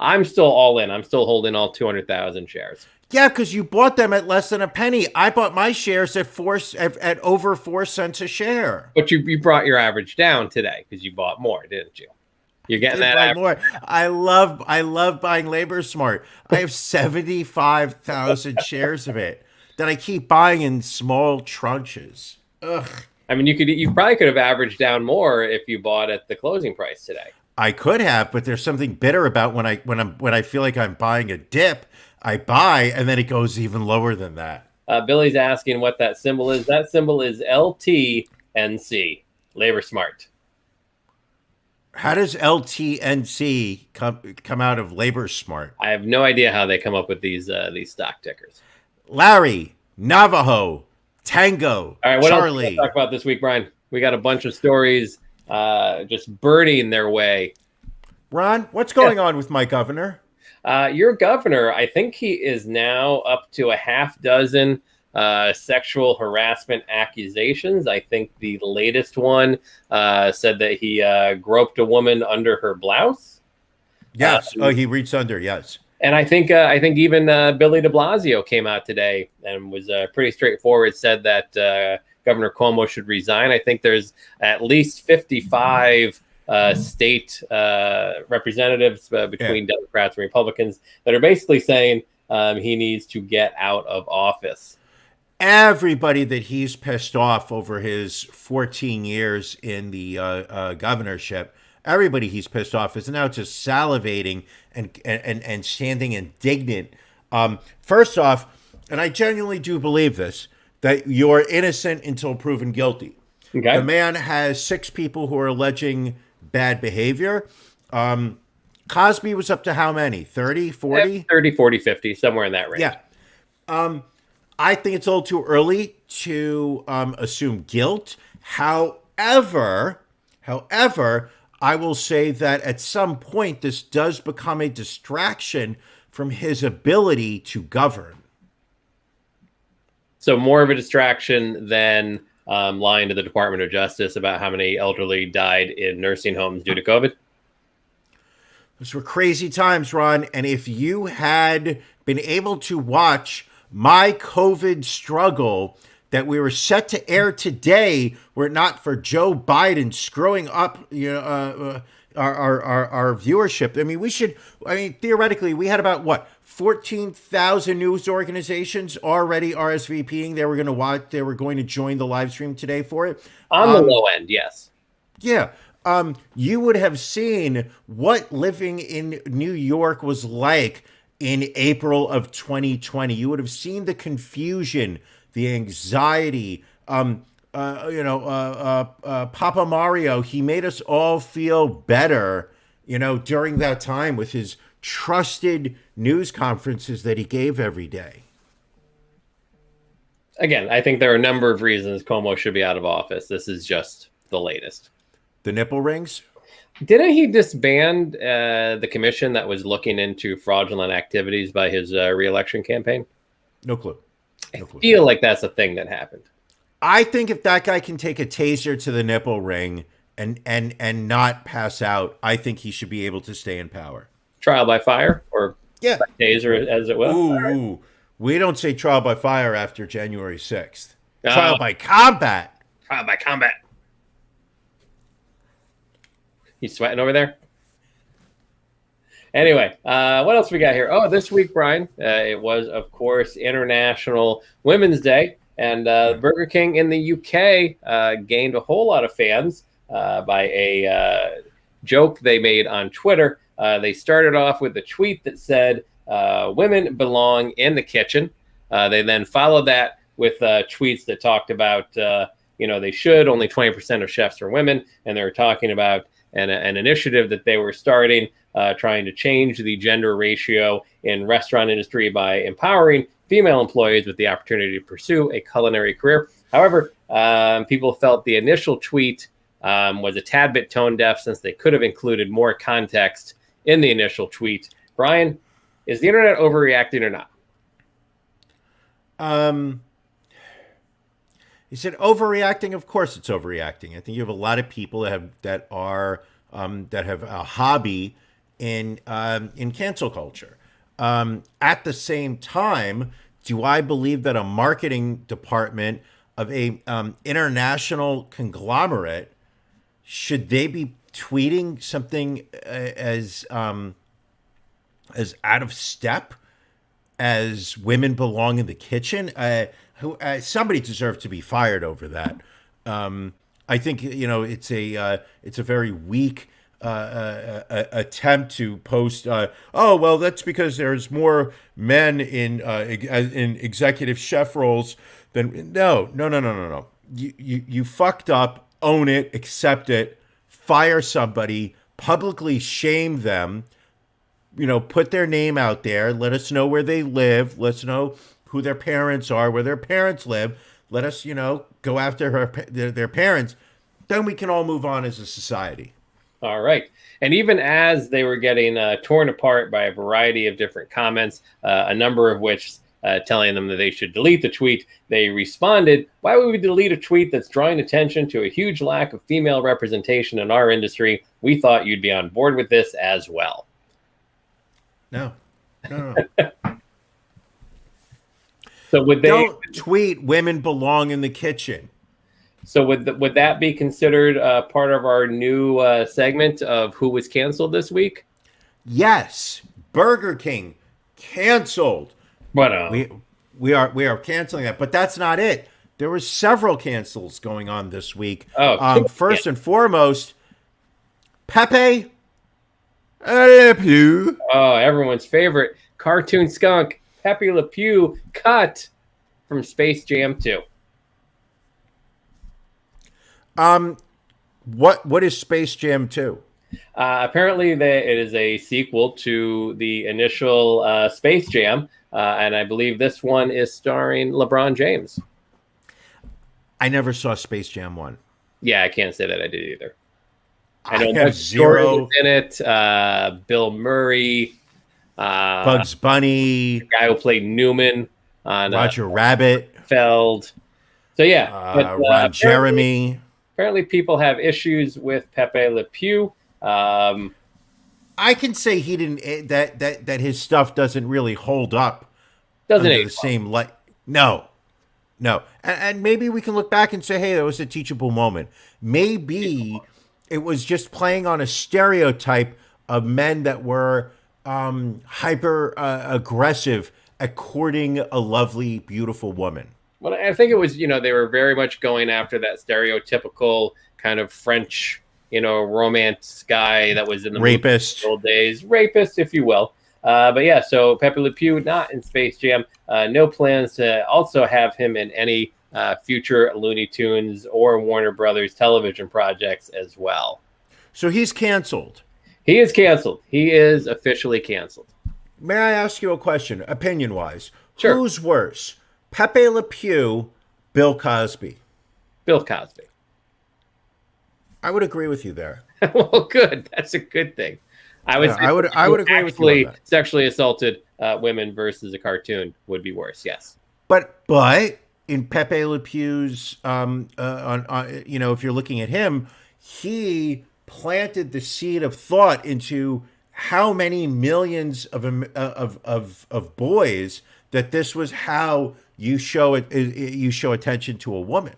I'm still all in. I'm still holding all 200,000 shares. Yeah, because you bought them at less than a penny. I bought my shares at over 4 cents a share. But you brought your average down today because you bought more, didn't you? You're getting that average. More. I love buying Labor Smart. I have 75,000 shares of it that I keep buying in small tranches. Ugh. I mean, you probably could have averaged down more if you bought at the closing price today. I could have, but there's something bitter about when I feel like I'm buying a dip, I buy and then it goes even lower than that. Billy's asking what that symbol is. That symbol is LTNC, Labor Smart. How does LTNC come out of Labor Smart? I have no idea how they come up with these stock tickers. Larry, Navajo, Tango, all right, what Charlie. else do we talk about this week, Brian? We got a bunch of stories just burning their way. Ron, what's going on with my governor? Your governor, I think he is now up to a half dozen sexual harassment accusations. I think the latest one said that he groped a woman under her blouse. Yes. He reached under. Yes. And I think even Billy de Blasio came out today and was pretty straightforward, said that Governor Cuomo should resign. I think there's at least 55 state representatives between Democrats and Republicans that are basically saying he needs to get out of office. Everybody that he's pissed off over his 14 years in the governorship, everybody he's pissed off is now just salivating and standing indignant. First off, and I genuinely do believe this, that you're innocent until proven guilty. Okay. The man has 6 people who are alleging bad behavior. Cosby was up to how many? 30, 40? 30, 40, 50, somewhere in that range. Yeah. I think it's a little too early to assume guilt. However, I will say that at some point this does become a distraction from his ability to govern. So more of a distraction than lying to the Department of Justice about how many elderly died in nursing homes due to COVID? Those were crazy times, Ron. And if you had been able to watch my COVID struggle that we were set to air today, were it not for Joe Biden screwing up our viewership. I mean, theoretically, we had about 14,000 news organizations already RSVPing. They were going to join the live stream today for it. On the low end, yes. Yeah. You would have seen what living in New York was like in April of 2020. You would have seen the confusion, the anxiety. Papa Mario, he made us all feel better, during that time with his trusted news conferences that he gave every day. Again, I think there are a number of reasons Cuomo should be out of office. This is just the latest. The nipple rings? Didn't he disband the commission that was looking into fraudulent activities by his re-election campaign? No clue. I feel like that's a thing that happened. I think if that guy can take a taser to the nipple ring and not pass out, I think he should be able to stay in power. Trial by fire or by taser, as it will? Ooh. We don't say trial by fire after January 6th. Trial by combat. Trial by combat. You sweating over there? Anyway, what else we got here? Oh, this week, Brian, it was, of course, International Women's Day. And Burger King in the UK gained a whole lot of fans by a joke they made on Twitter. They started off with a tweet that said, women belong in the kitchen. They then followed that with tweets that talked about, they should. Only 20% of chefs are women. And they were talking about an initiative that they were starting, trying to change the gender ratio in restaurant industry by empowering female employees with the opportunity to pursue a culinary career. However, people felt the initial tweet was a tad bit tone deaf since they could have included more context in the initial tweet. Brian, is the internet overreacting or not? Is it overreacting? Of course, it's overreacting. I think you have a lot of people that have a hobby in cancel culture. At the same time, do I believe that a marketing department of a international conglomerate, should they be tweeting something as out of step as women belong in the kitchen? Somebody deserves to be fired over that. I think it's a very weak attempt to post. Oh well, that's because there's more men in executive chef roles than no. You fucked up. Own it. Accept it. Fire somebody. Publicly shame them. Put their name out there. Let us know where they live. Let's know who their parents are, where their parents live. Let us, go after their parents. Then we can all move on as a society. All right. And even as they were getting torn apart by a variety of different comments, a number of which telling them that they should delete the tweet, they responded, "Why would we delete a tweet that's drawing attention to a huge lack of female representation in our industry? We thought you'd be on board with this as well." No. So don't tweet "women belong in the kitchen"? So would that be considered part of our new segment of who was canceled this week? Yes, Burger King canceled. But we are canceling that, but that's not it. There were several cancels going on this week. First and foremost, Pepe Le Pew. Oh, everyone's favorite cartoon skunk, Pepe Le Pew, cut from Space Jam 2. What is Space Jam 2? Apparently, it is a sequel to the initial Space Jam, and I believe this one is starring LeBron James. I never saw Space Jam 1. Yeah, I can't say that I did either. I know have zero in it. Bill Murray, Bugs Bunny, the guy who played Newman on Roger Rabbit, Feld. So yeah, Ron Jeremy. Apparently, people have issues with Pepe Le Pew. I can say he didn't. That his stuff doesn't really hold up. Doesn't the same light? No. And maybe we can look back and say, hey, that was a teachable moment. Maybe it was just playing on a stereotype of men that were hyper aggressive at courting a lovely, beautiful woman. Well, I think it was, they were very much going after that stereotypical kind of French, romance guy that was in the rapist old days, rapist, if you will. But yeah, so Pepe Le Pew not in Space Jam. No plans to also have him in any future Looney Tunes or Warner Brothers television projects as well. So he's canceled. He is canceled. He is officially canceled. May I ask you a question, opinion-wise? Sure. Who's worse, Pepe Le Pew, Bill Cosby? Bill Cosby. I would agree with you there. Well, good. That's a good thing. I would agree with you on that. Sexually assaulted women versus a cartoon would be worse. Yes. But in Pepe Le Pew's, if you're looking at him, he planted the seed of thought into how many millions of boys that this was how you show attention to a woman.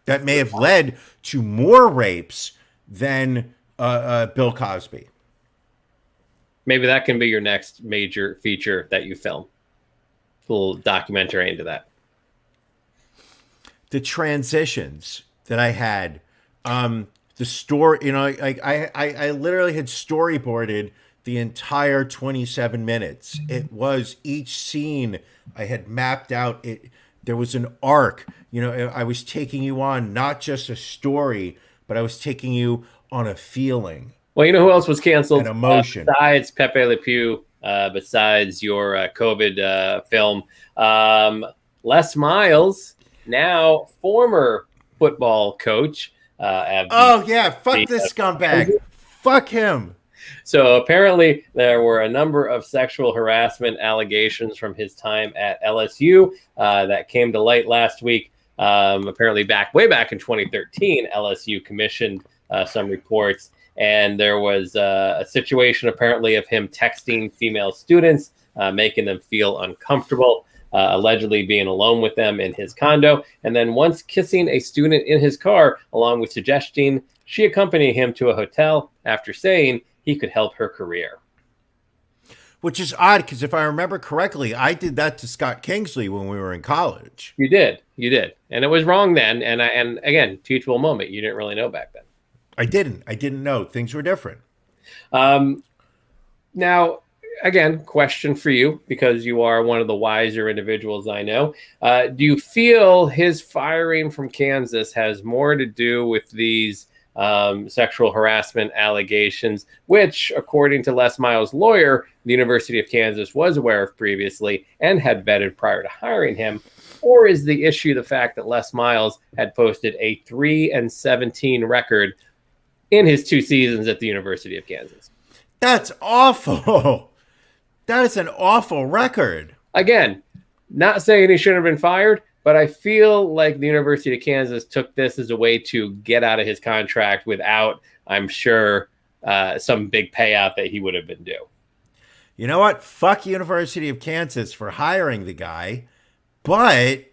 That may have led to more rapes than Bill Cosby. Maybe that can be your next major feature that you film. A little documentary into that. The transitions that I had, the story, I literally had storyboarded the entire 27 minutes. It was each scene I had mapped out. There was an arc. I was taking you on not just a story, but I was taking you on a feeling. Well, who else was canceled? An emotion. Besides Pepe Le Pew, besides your COVID film. Les Miles, now former football coach, Oh yeah, fuck this scumbag. Fuck him. So apparently there were a number of sexual harassment allegations from his time at LSU that came to light last week. Apparently way back in 2013, LSU commissioned some reports, and there was a situation apparently of him texting female students, making them feel uncomfortable, allegedly being alone with them in his condo, and then once kissing a student in his car, along with suggesting she accompany him to a hotel after saying he could help her career. Which is odd, because if I remember correctly, I did that to Scott Kingsley when we were in college. You did, and it was wrong then. And again, teachable moment. You didn't really know back then. I didn't know. Things were different. Now, again, question for you, because you are one of the wiser individuals I know. Do you feel his firing from Kansas has more to do with these sexual harassment allegations, which, according to Les Miles' lawyer, the University of Kansas was aware of previously and had vetted prior to hiring him? Or is the issue the fact that Les Miles had posted a 3-17 record in his 2 seasons at the University of Kansas? That's awful. That is an awful record. Again, not saying he shouldn't have been fired, but I feel like the University of Kansas took this as a way to get out of his contract without, I'm sure, some big payout that he would have been due. You know what? Fuck University of Kansas for hiring the guy. But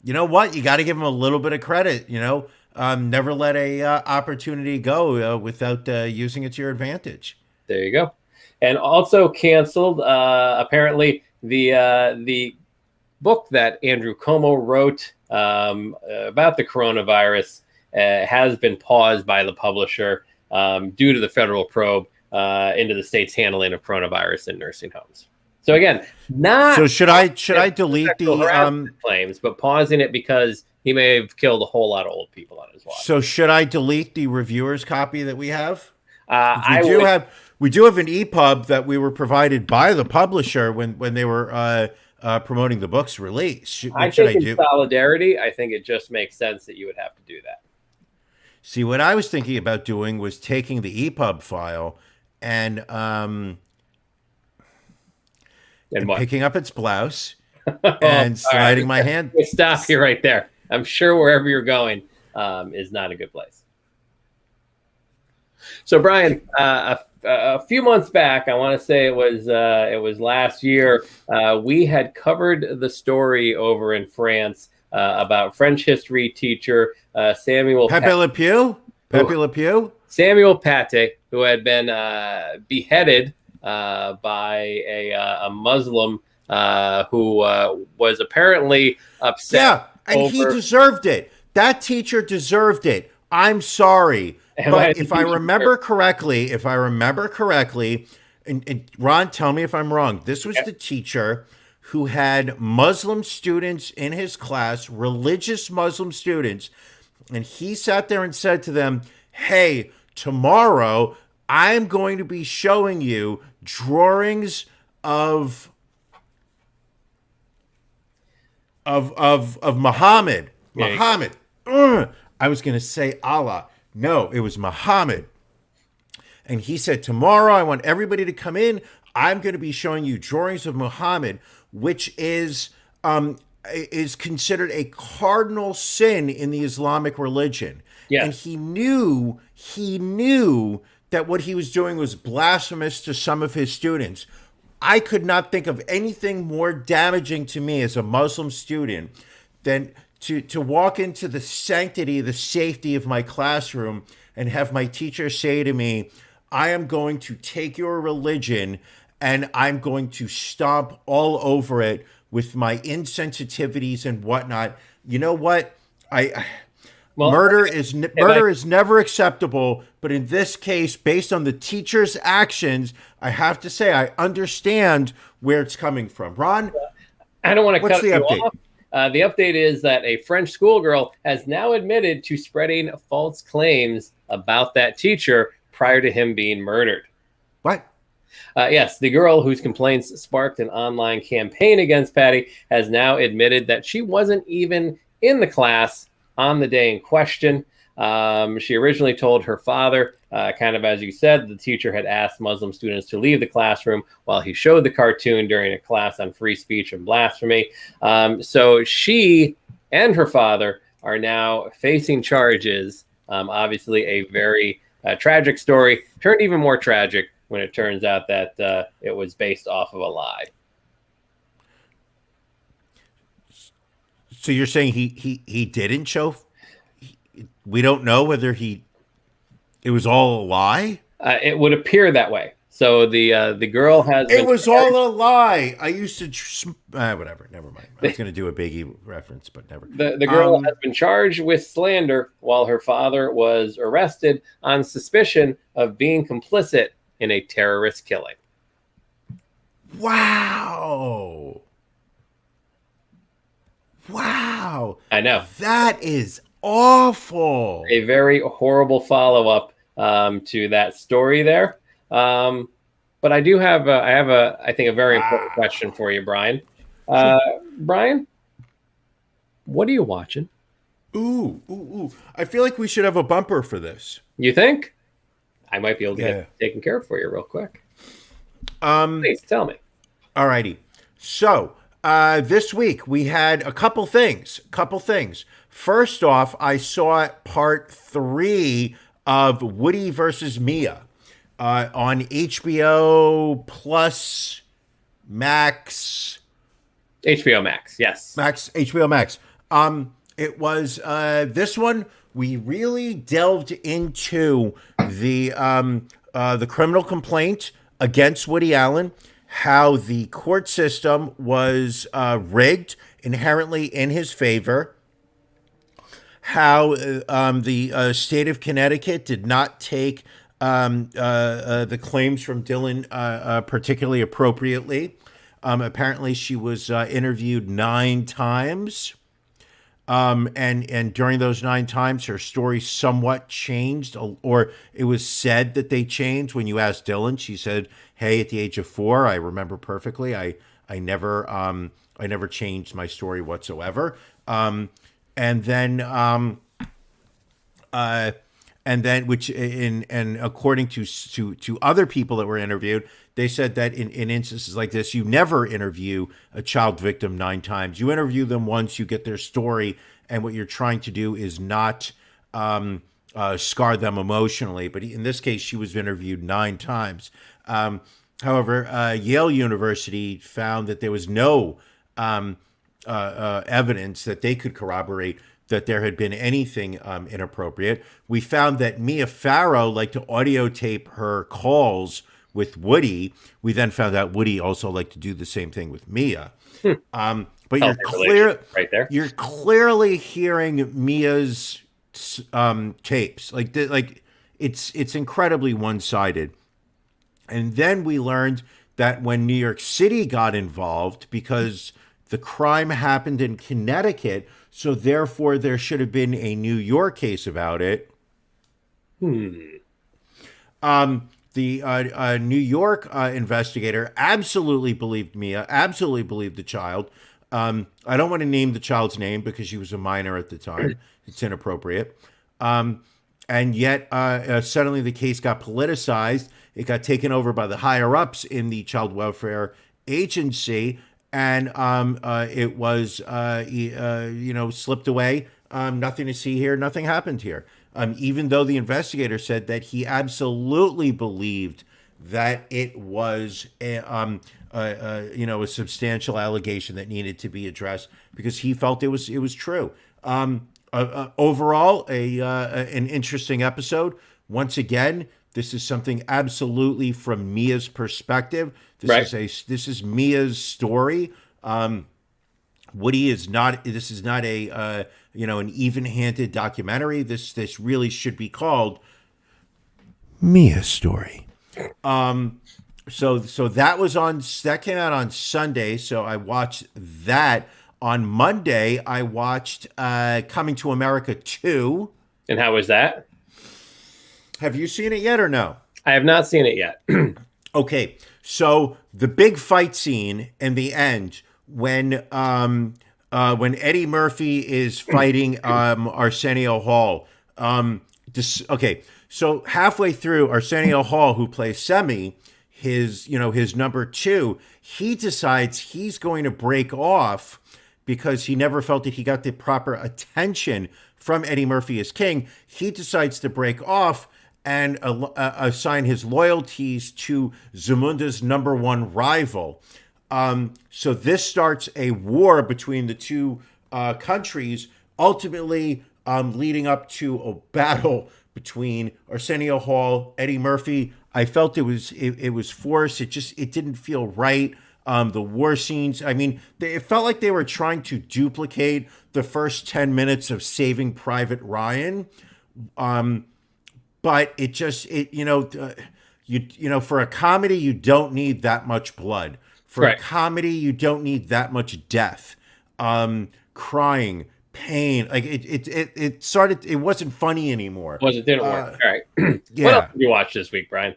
you know what? You got to give him a little bit of credit. Never let a opportunity go without using it to your advantage. There you go. And also canceled, apparently, the book that Andrew Cuomo wrote about the coronavirus has been paused by the publisher due to the federal probe into the state's handling of coronavirus in nursing homes. So again, not so should I delete the claims, but pausing it because he may have killed a whole lot of old people on his watch. So should I delete the reviewer's copy that we have? We do have an EPUB that we were provided by the publisher when they were promoting the book's release. What should I do? Solidarity, I think it just makes sense that you would have to do that. See, what I was thinking about doing was taking the EPUB file and picking up its blouse and sliding my hand. Stop you right there. I'm sure wherever you're going is not a good place. So, Brian, a few months back, I want to say it was last year, we had covered the story over in France about French history teacher Samuel Pepe Le Pew? Pepe Le Pew? Samuel Paty, who had been beheaded by a Muslim who was apparently upset. Yeah, and he deserved it. That teacher deserved it. I'm sorry. But if I remember correctly, and Ron, tell me if I'm wrong, this was the teacher who had Muslim students in his class, religious Muslim students, and he sat there and said to them, hey, tomorrow I'm going to be showing you drawings of Muhammad. Yeah, Muhammad. I was going to say Allah. No, it was Muhammad. And he said, tomorrow I want everybody to come in. I'm going to be showing you drawings of Muhammad, which is considered a cardinal sin in the Islamic religion. Yes. And he knew that what he was doing was blasphemous to some of his students. I could not think of anything more damaging to me as a Muslim student than to walk into the sanctity, the safety of my classroom and have my teacher say to me, I am going to take your religion and I'm going to stomp all over it with my insensitivities and whatnot. You know what? Murder is never acceptable, but in this case, based on the teacher's actions, I have to say I understand where it's coming from. Ron, I don't want to what's cut the you update? off. The update is that a French schoolgirl has now admitted to spreading false claims about that teacher prior to him being murdered. What? Yes, the girl whose complaints sparked an online campaign against Paty has now admitted that she wasn't even in the class on the day in question. She originally told her father, kind of as you said, the teacher had asked Muslim students to leave the classroom while he showed the cartoon during a class on free speech and blasphemy. So she and her father are now facing charges. Obviously, a very tragic story, turned even more tragic when it turns out that it was based off of a lie. So you're saying he didn't show? We don't know whether it was all a lie? It would appear that way. So the girl has. It was all a lie. I used to. Whatever. Never mind. I was going to do a Biggie reference, but never. The girl has been charged with slander while her father was arrested on suspicion of being complicit in a terrorist killing. Wow. I know. That is awful. A very horrible follow-up to that story there. But I do have I think a very important question for you, Brian. Brian, what are you watching? Ooh. I feel like we should have a bumper for this. You think? I might be able to get it taken care of for you real quick. Please tell me. Alrighty. So this week we had a couple things. First off, I saw part 3 of Woody versus Mia on HBO Plus Max. HBO Max, yes. HBO Max. It was this one. We really delved into the criminal complaint against Woody Allen, how the court system was rigged inherently in his favor, how the state of Connecticut did not take the claims from Dylan particularly appropriately. Apparently, she was interviewed 9 times. And during those 9 times, her story somewhat changed, or it was said that they changed. When you asked Dylan, she said, "Hey, at the age of 4, I remember perfectly. I never changed my story whatsoever." And then according to other people that were interviewed, they said that in instances like this, you never interview a child victim 9 times. You interview them once, you get their story, and what you're trying to do is not scar them emotionally. But in this case, she was interviewed 9 times. However, Yale University found that there was no evidence that they could corroborate that there had been anything inappropriate. We found that Mia Farrow liked to audio tape her calls with Woody. We then found out Woody also liked to do the same thing with Mia. But you're clearly hearing Mia's tapes. Like it's incredibly one-sided. And then we learned that when New York City got involved, because the crime happened in Connecticut, so therefore there should have been a New York case about it. The New York investigator absolutely believed Mia, absolutely believed the child. I don't want to name the child's name because she was a minor at the time. It's inappropriate. And yet suddenly the case got politicized. It got taken over by the higher-ups in the Child Welfare Agency, and it was, slipped away. Nothing to see here. Nothing happened here. Even though the investigator said that he absolutely believed that it was a substantial allegation that needed to be addressed because he felt it was true. Overall, an interesting episode. Once again, this is something absolutely from Mia's perspective. This is Mia's story. Woody is not. This is not a an even-handed documentary. This really should be called Mia's story. So that came out on Sunday. So I watched that. On Monday, I watched Coming to America 2. And how was that? Have you seen it yet or no? I have not seen it yet. Okay, so the big fight scene in the end when Eddie Murphy is fighting Arsenio Hall Okay, so halfway through, Arsenio Hall, who plays Semi, his number 2, he decides he's going to break off because he never felt that he got the proper attention from Eddie Murphy as King. He decides to break off and assign his loyalties to Zamunda's number 1 rival. So this starts a war between the two countries, ultimately leading up to a battle between Arsenio Hall, Eddie Murphy. I felt it was forced. It didn't feel right. The war scenes, I mean, it felt like they were trying to duplicate the first 10 minutes of Saving Private Ryan. But for a comedy, you don't need that much blood. For a comedy, you don't need that much death, crying, pain. Like it wasn't funny anymore. It didn't work. All right. Yeah. What else did you watch this week, Brian?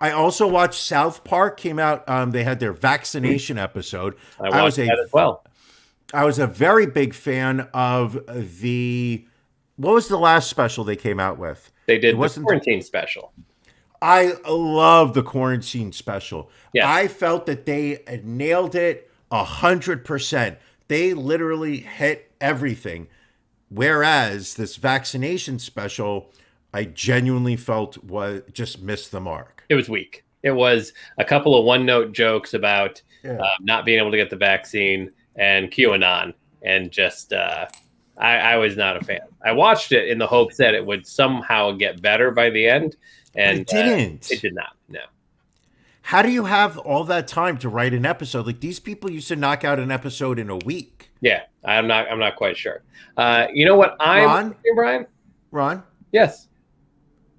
I also watched South Park. Came out. They had their vaccination episode. I watched that as well. I was a very big fan of what was the last special they came out with? They did the quarantine special. I love the quarantine special. Yes. I felt that they nailed it 100%. They literally hit everything. Whereas this vaccination special, I genuinely felt just missed the mark. It was weak. It was a couple of one-note jokes about not being able to get the vaccine and QAnon, and just I was not a fan. I watched it in the hopes that it would somehow get better by the end, and it didn't. It did not. No. How do you have all that time to write an episode? Like, these people used to knock out an episode in a week. Yeah, I'm not quite sure. You know what I'm watching, Brian? Ron? Yes.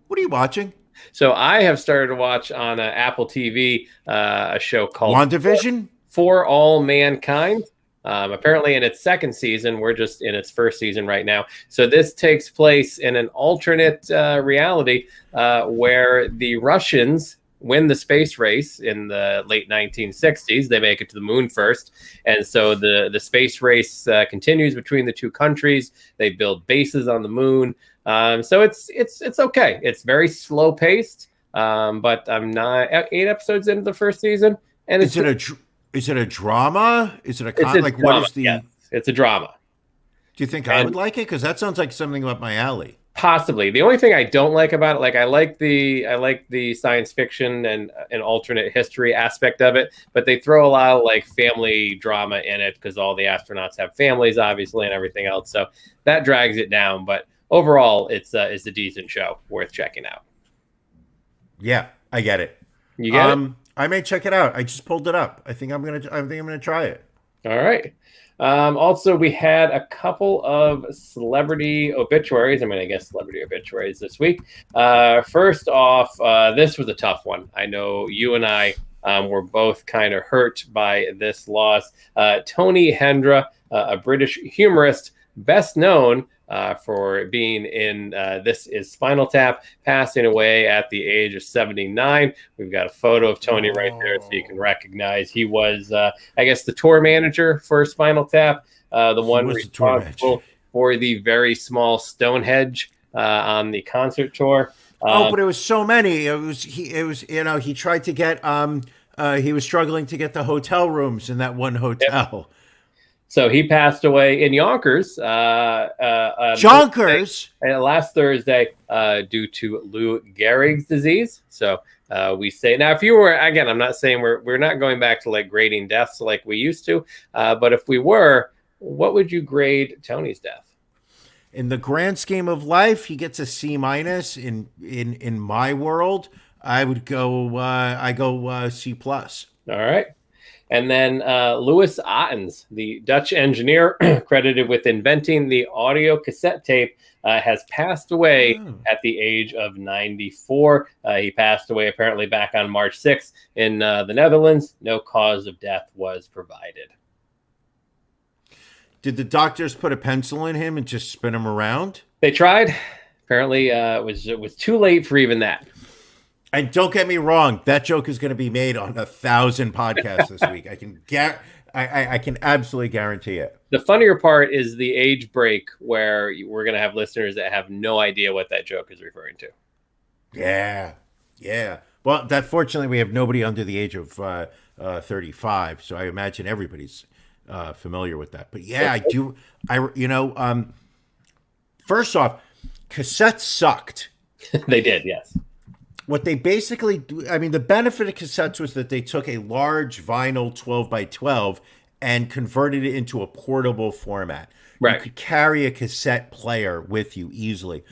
What are you watching? So I have started to watch on Apple TV a show called WandaVision? For All Mankind. Apparently in its second season. We're just in its first season right now. So this takes place in an alternate reality where the Russians win the space race in the late 1960s. They make it to the moon first. And so the space race continues between the two countries. They build bases on the moon. So it's okay. It's very slow paced. But I'm not 8 episodes into the first season. And Is it a drama? Is it a drama? What is the? Yes, it's a drama. Do you think I would like it? Because that sounds like something up my alley. Possibly. The only thing I don't like about it, like I like the science fiction and an alternate history aspect of it, but they throw a lot of like family drama in it because all the astronauts have families, obviously, and everything else. So that drags it down. But overall, it's a decent show, worth checking out. Yeah, I get it. You get it? I may check it out. I just pulled it up. I think I'm gonna try it. All right. Also, we had a couple of celebrity obituaries. I guess celebrity obituaries this week. First off, this was a tough one. I know you and I were both kind of hurt by this loss. Tony Hendra, a British humorist, best known for being in This Is Spinal Tap, passing away at the age of 79. We've got a photo of Tony right there so you can recognize. He was, I guess, the tour manager for Spinal Tap, the one responsible for the very small Stonehenge on the concert tour. But it was so many. He tried to get, he was struggling to get the hotel rooms in that one hotel. Yep. So he passed away in Yonkers. Last Thursday due to Lou Gehrig's disease. So we say now, if you were, again, I'm not saying we're not going back to like grading deaths like we used to, but if we were, what would you grade Tony's death? In the grand scheme of life, he gets a C-. In my world, I would go C+. All right. And then Louis Ottens, the Dutch engineer credited with inventing the audio cassette tape, has passed away at the age of 94. He passed away apparently back on March 6th in the Netherlands. No cause of death was provided. Did the doctors put a pencil in him and just spin him around? They tried. Apparently it was too late for even that. And don't get me wrong, that joke is going to be made on 1,000 podcasts this week. I can absolutely guarantee it. The funnier part is the age break where we're going to have listeners that have no idea what that joke is referring to. Yeah. Yeah. Well, that fortunately we have nobody under the age of 35, so I imagine everybody's familiar with that. But yeah, I do. First off, Cassettes Sucked. They did, yes. What they basically do, I mean, the benefit of cassettes was that they took a large vinyl 12 by 12 and converted it into a portable format. Right. You could carry a cassette player with you easily.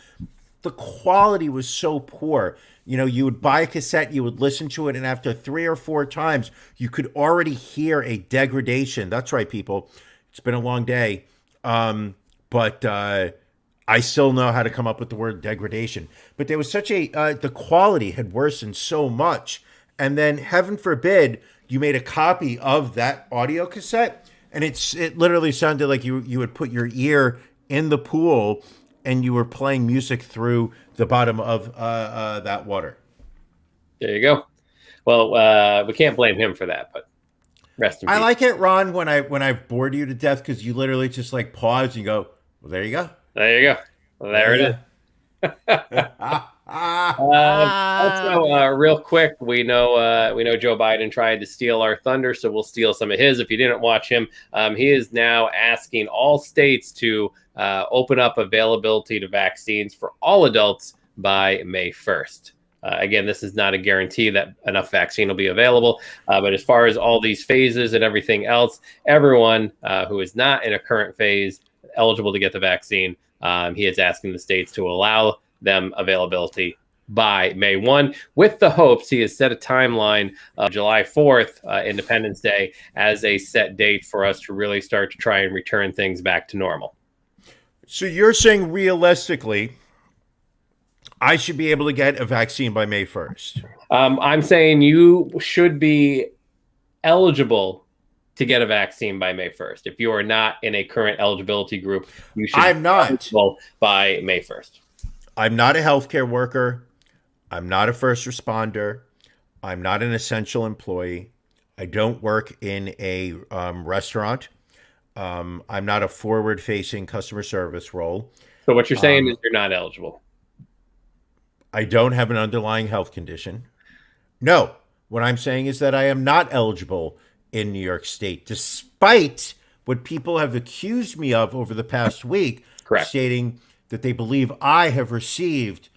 The quality was so poor. You would buy a cassette, you would listen to it, and after 3 or 4 times, you could already hear a degradation. That's right, people. It's been a long day. But I still know how to come up with the word degradation. But there was such the quality had worsened so much. And then, heaven forbid, you made a copy of that audio cassette, and it literally sounded like you would put your ear in the pool and you were playing music through the bottom of that water. There you go. Well, we can't blame him for that, but rest in peace. I like it, Ron, when I've bored you to death, because you literally just like pause and go, well, there you go. There you go. Well, there it is. Also, real quick, we know Joe Biden tried to steal our thunder, so we'll steal some of his. If you didn't watch him, he is now asking all states to open up availability to vaccines for all adults by May 1st. Again, this is not a guarantee that enough vaccine will be available, but as far as all these phases and everything else, everyone who is not in a current phase eligible to get the vaccine, he is asking the states to allow them availability by May 1, with the hopes he has set a timeline of July 4th, Independence Day, as a set date for us to really start to try and return things back to normal. So you're saying realistically, I should be able to get a vaccine by May 1st? I'm saying you should be eligible to get a vaccine by May 1st. If you are not in a current eligibility group, you should I'm not. be eligible by May 1st. I'm not a healthcare worker. I'm not a first responder. I'm not an essential employee. I don't work in a restaurant. I'm not a forward-facing customer service role. So what you're saying is you're not eligible. I don't have an underlying health condition. No, what I'm saying is that I am not eligible in New York State, despite what people have accused me of over the past week, Correct. Stating that they believe I have received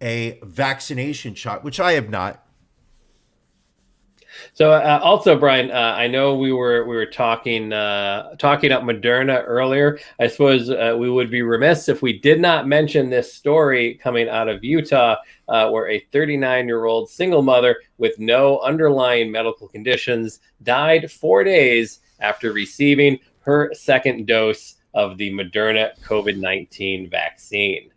a vaccination shot, which I have not. So also, Brian, I know we were talking up Moderna earlier. I suppose we would be remiss if we did not mention this story coming out of Utah, where a 39-year-old single mother with no underlying medical conditions died 4 days after receiving her second dose of the Moderna COVID-19 vaccine.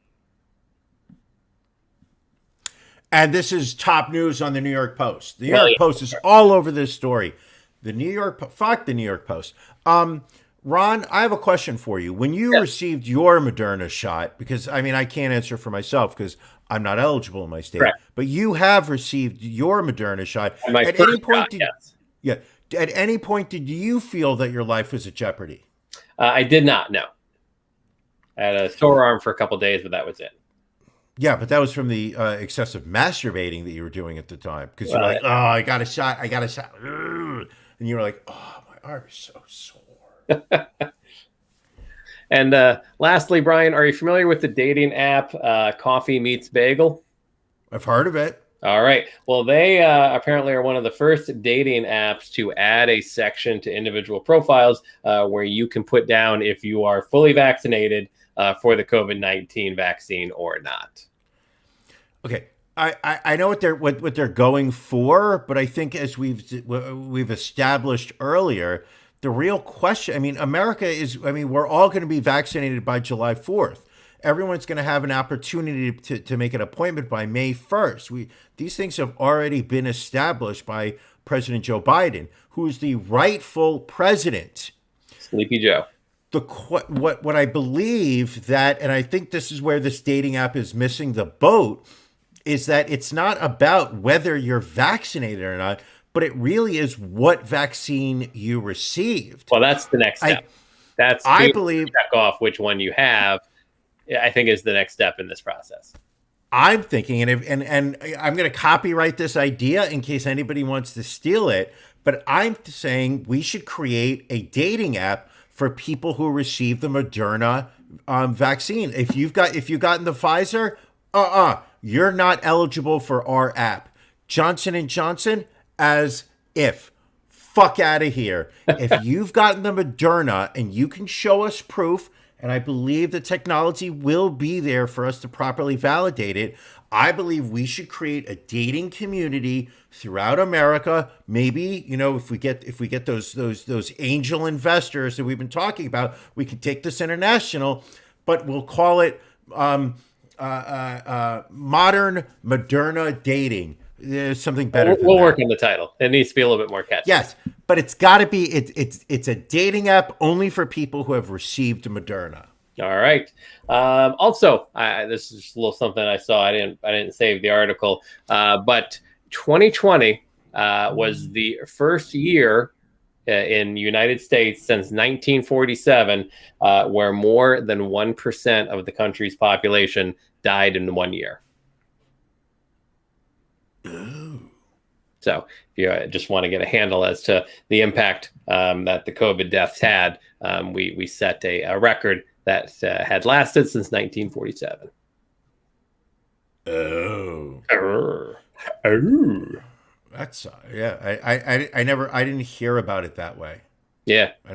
And this is top news on the New York Post. The New York Post is all over this story. Fuck the New York Post. Ron, I have a question for you. When you received your Moderna shot, because I can't answer for myself because I'm not eligible in my state, Correct. But you have received your Moderna shot. At any point, did you feel that your life was at jeopardy? I did not, no. I had a sore arm for a couple of days, but that was it. Yeah, but that was from the excessive masturbating that you were doing at the time. Because you're like, oh, I got a shot. And you were like, oh, my arm is so sore. And lastly, Brian, are you familiar with the dating app Coffee Meets Bagel? I've heard of it. All right. Well, they apparently are one of the first dating apps to add a section to individual profiles where you can put down if you are fully vaccinated for the COVID-19 vaccine or not. Okay. I know what they're going for, but I think as we've established earlier, the real question, America is, we're all going to be vaccinated by July 4th. Everyone's going to have an opportunity to make an appointment by May 1st. These things have already been established by President Joe Biden, who is the rightful president. Sleepy Joe. What I believe that, and I think this is where this dating app is missing the boat, is that it's not about whether you're vaccinated or not, but it really is what vaccine you received. Well, that's the next step. I believe check off which one you have. I think is the next step in this process. I'm thinking, and I'm going to copyright this idea in case anybody wants to steal it. But I'm saying we should create a dating app for people who receive the Moderna vaccine. If you've gotten the Pfizer, you're not eligible for our app. Johnson & Johnson, as if. Fuck out of here. If you've gotten the Moderna and you can show us proof, and I believe the technology will be there for us to properly validate it, I believe we should create a dating community throughout America. Maybe, if we get those angel investors that we've been talking about, we can take this international, but we'll call it modern Moderna dating. There's something better. We'll work on the title. It needs to be a little bit more catchy. Yes, but it's got to be. It's a dating app only for people who have received Moderna. All right. Also, this is just a little something I saw. I didn't save the article, but 2020 was the first year in the United States since 1947 where more than 1% of the country's population died in 1 year. So if you just want to get a handle as to the impact that the COVID deaths had, we set a record that had lasted since 1947. That's I didn't hear about it that way. Yeah, I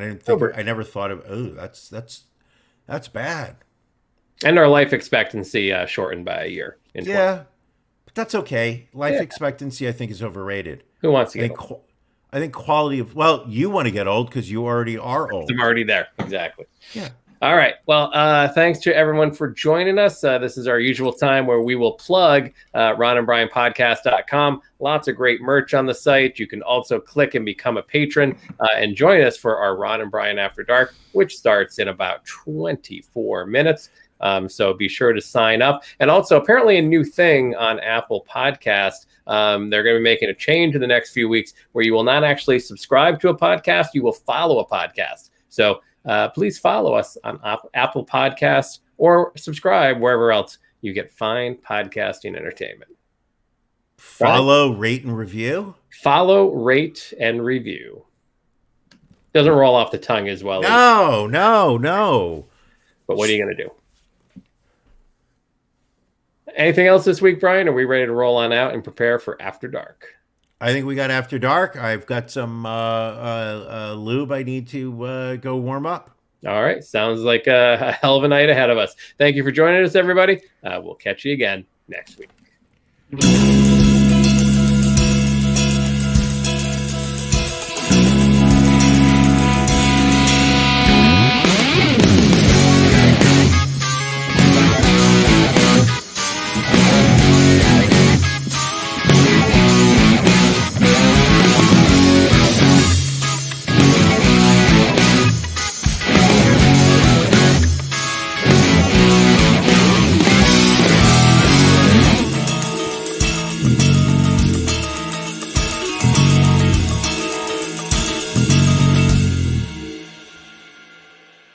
never thought of that's bad. And our life expectancy shortened by a year. But that's okay. Life expectancy, I think, is overrated. Who wants to get old? I think quality of, you want to get old because you already are old. I'm already there. Exactly. Yeah. All right. Well, thanks to everyone for joining us. This is our usual time where we will plug ronandbrianpodcast.com. Lots of great merch on the site. You can also click and become a patron and join us for our Ron and Brian After Dark, which starts in about 24 minutes. So be sure to sign up. And also, apparently a new thing on Apple Podcast. They're going to be making a change in the next few weeks where you will not actually subscribe to a podcast. You will follow a podcast. So please follow us on Apple Podcasts or subscribe wherever else you get fine podcasting entertainment. Follow, rate, and review. Follow, rate, and review. Doesn't roll off the tongue as well. No. But what are you going to do? Anything else this week, Brian? Are we ready to roll on out and prepare for After Dark? I think we got After Dark. I've got some lube I need to go warm up. All right. Sounds like a hell of a night ahead of us. Thank you for joining us, everybody. We'll catch you again next week.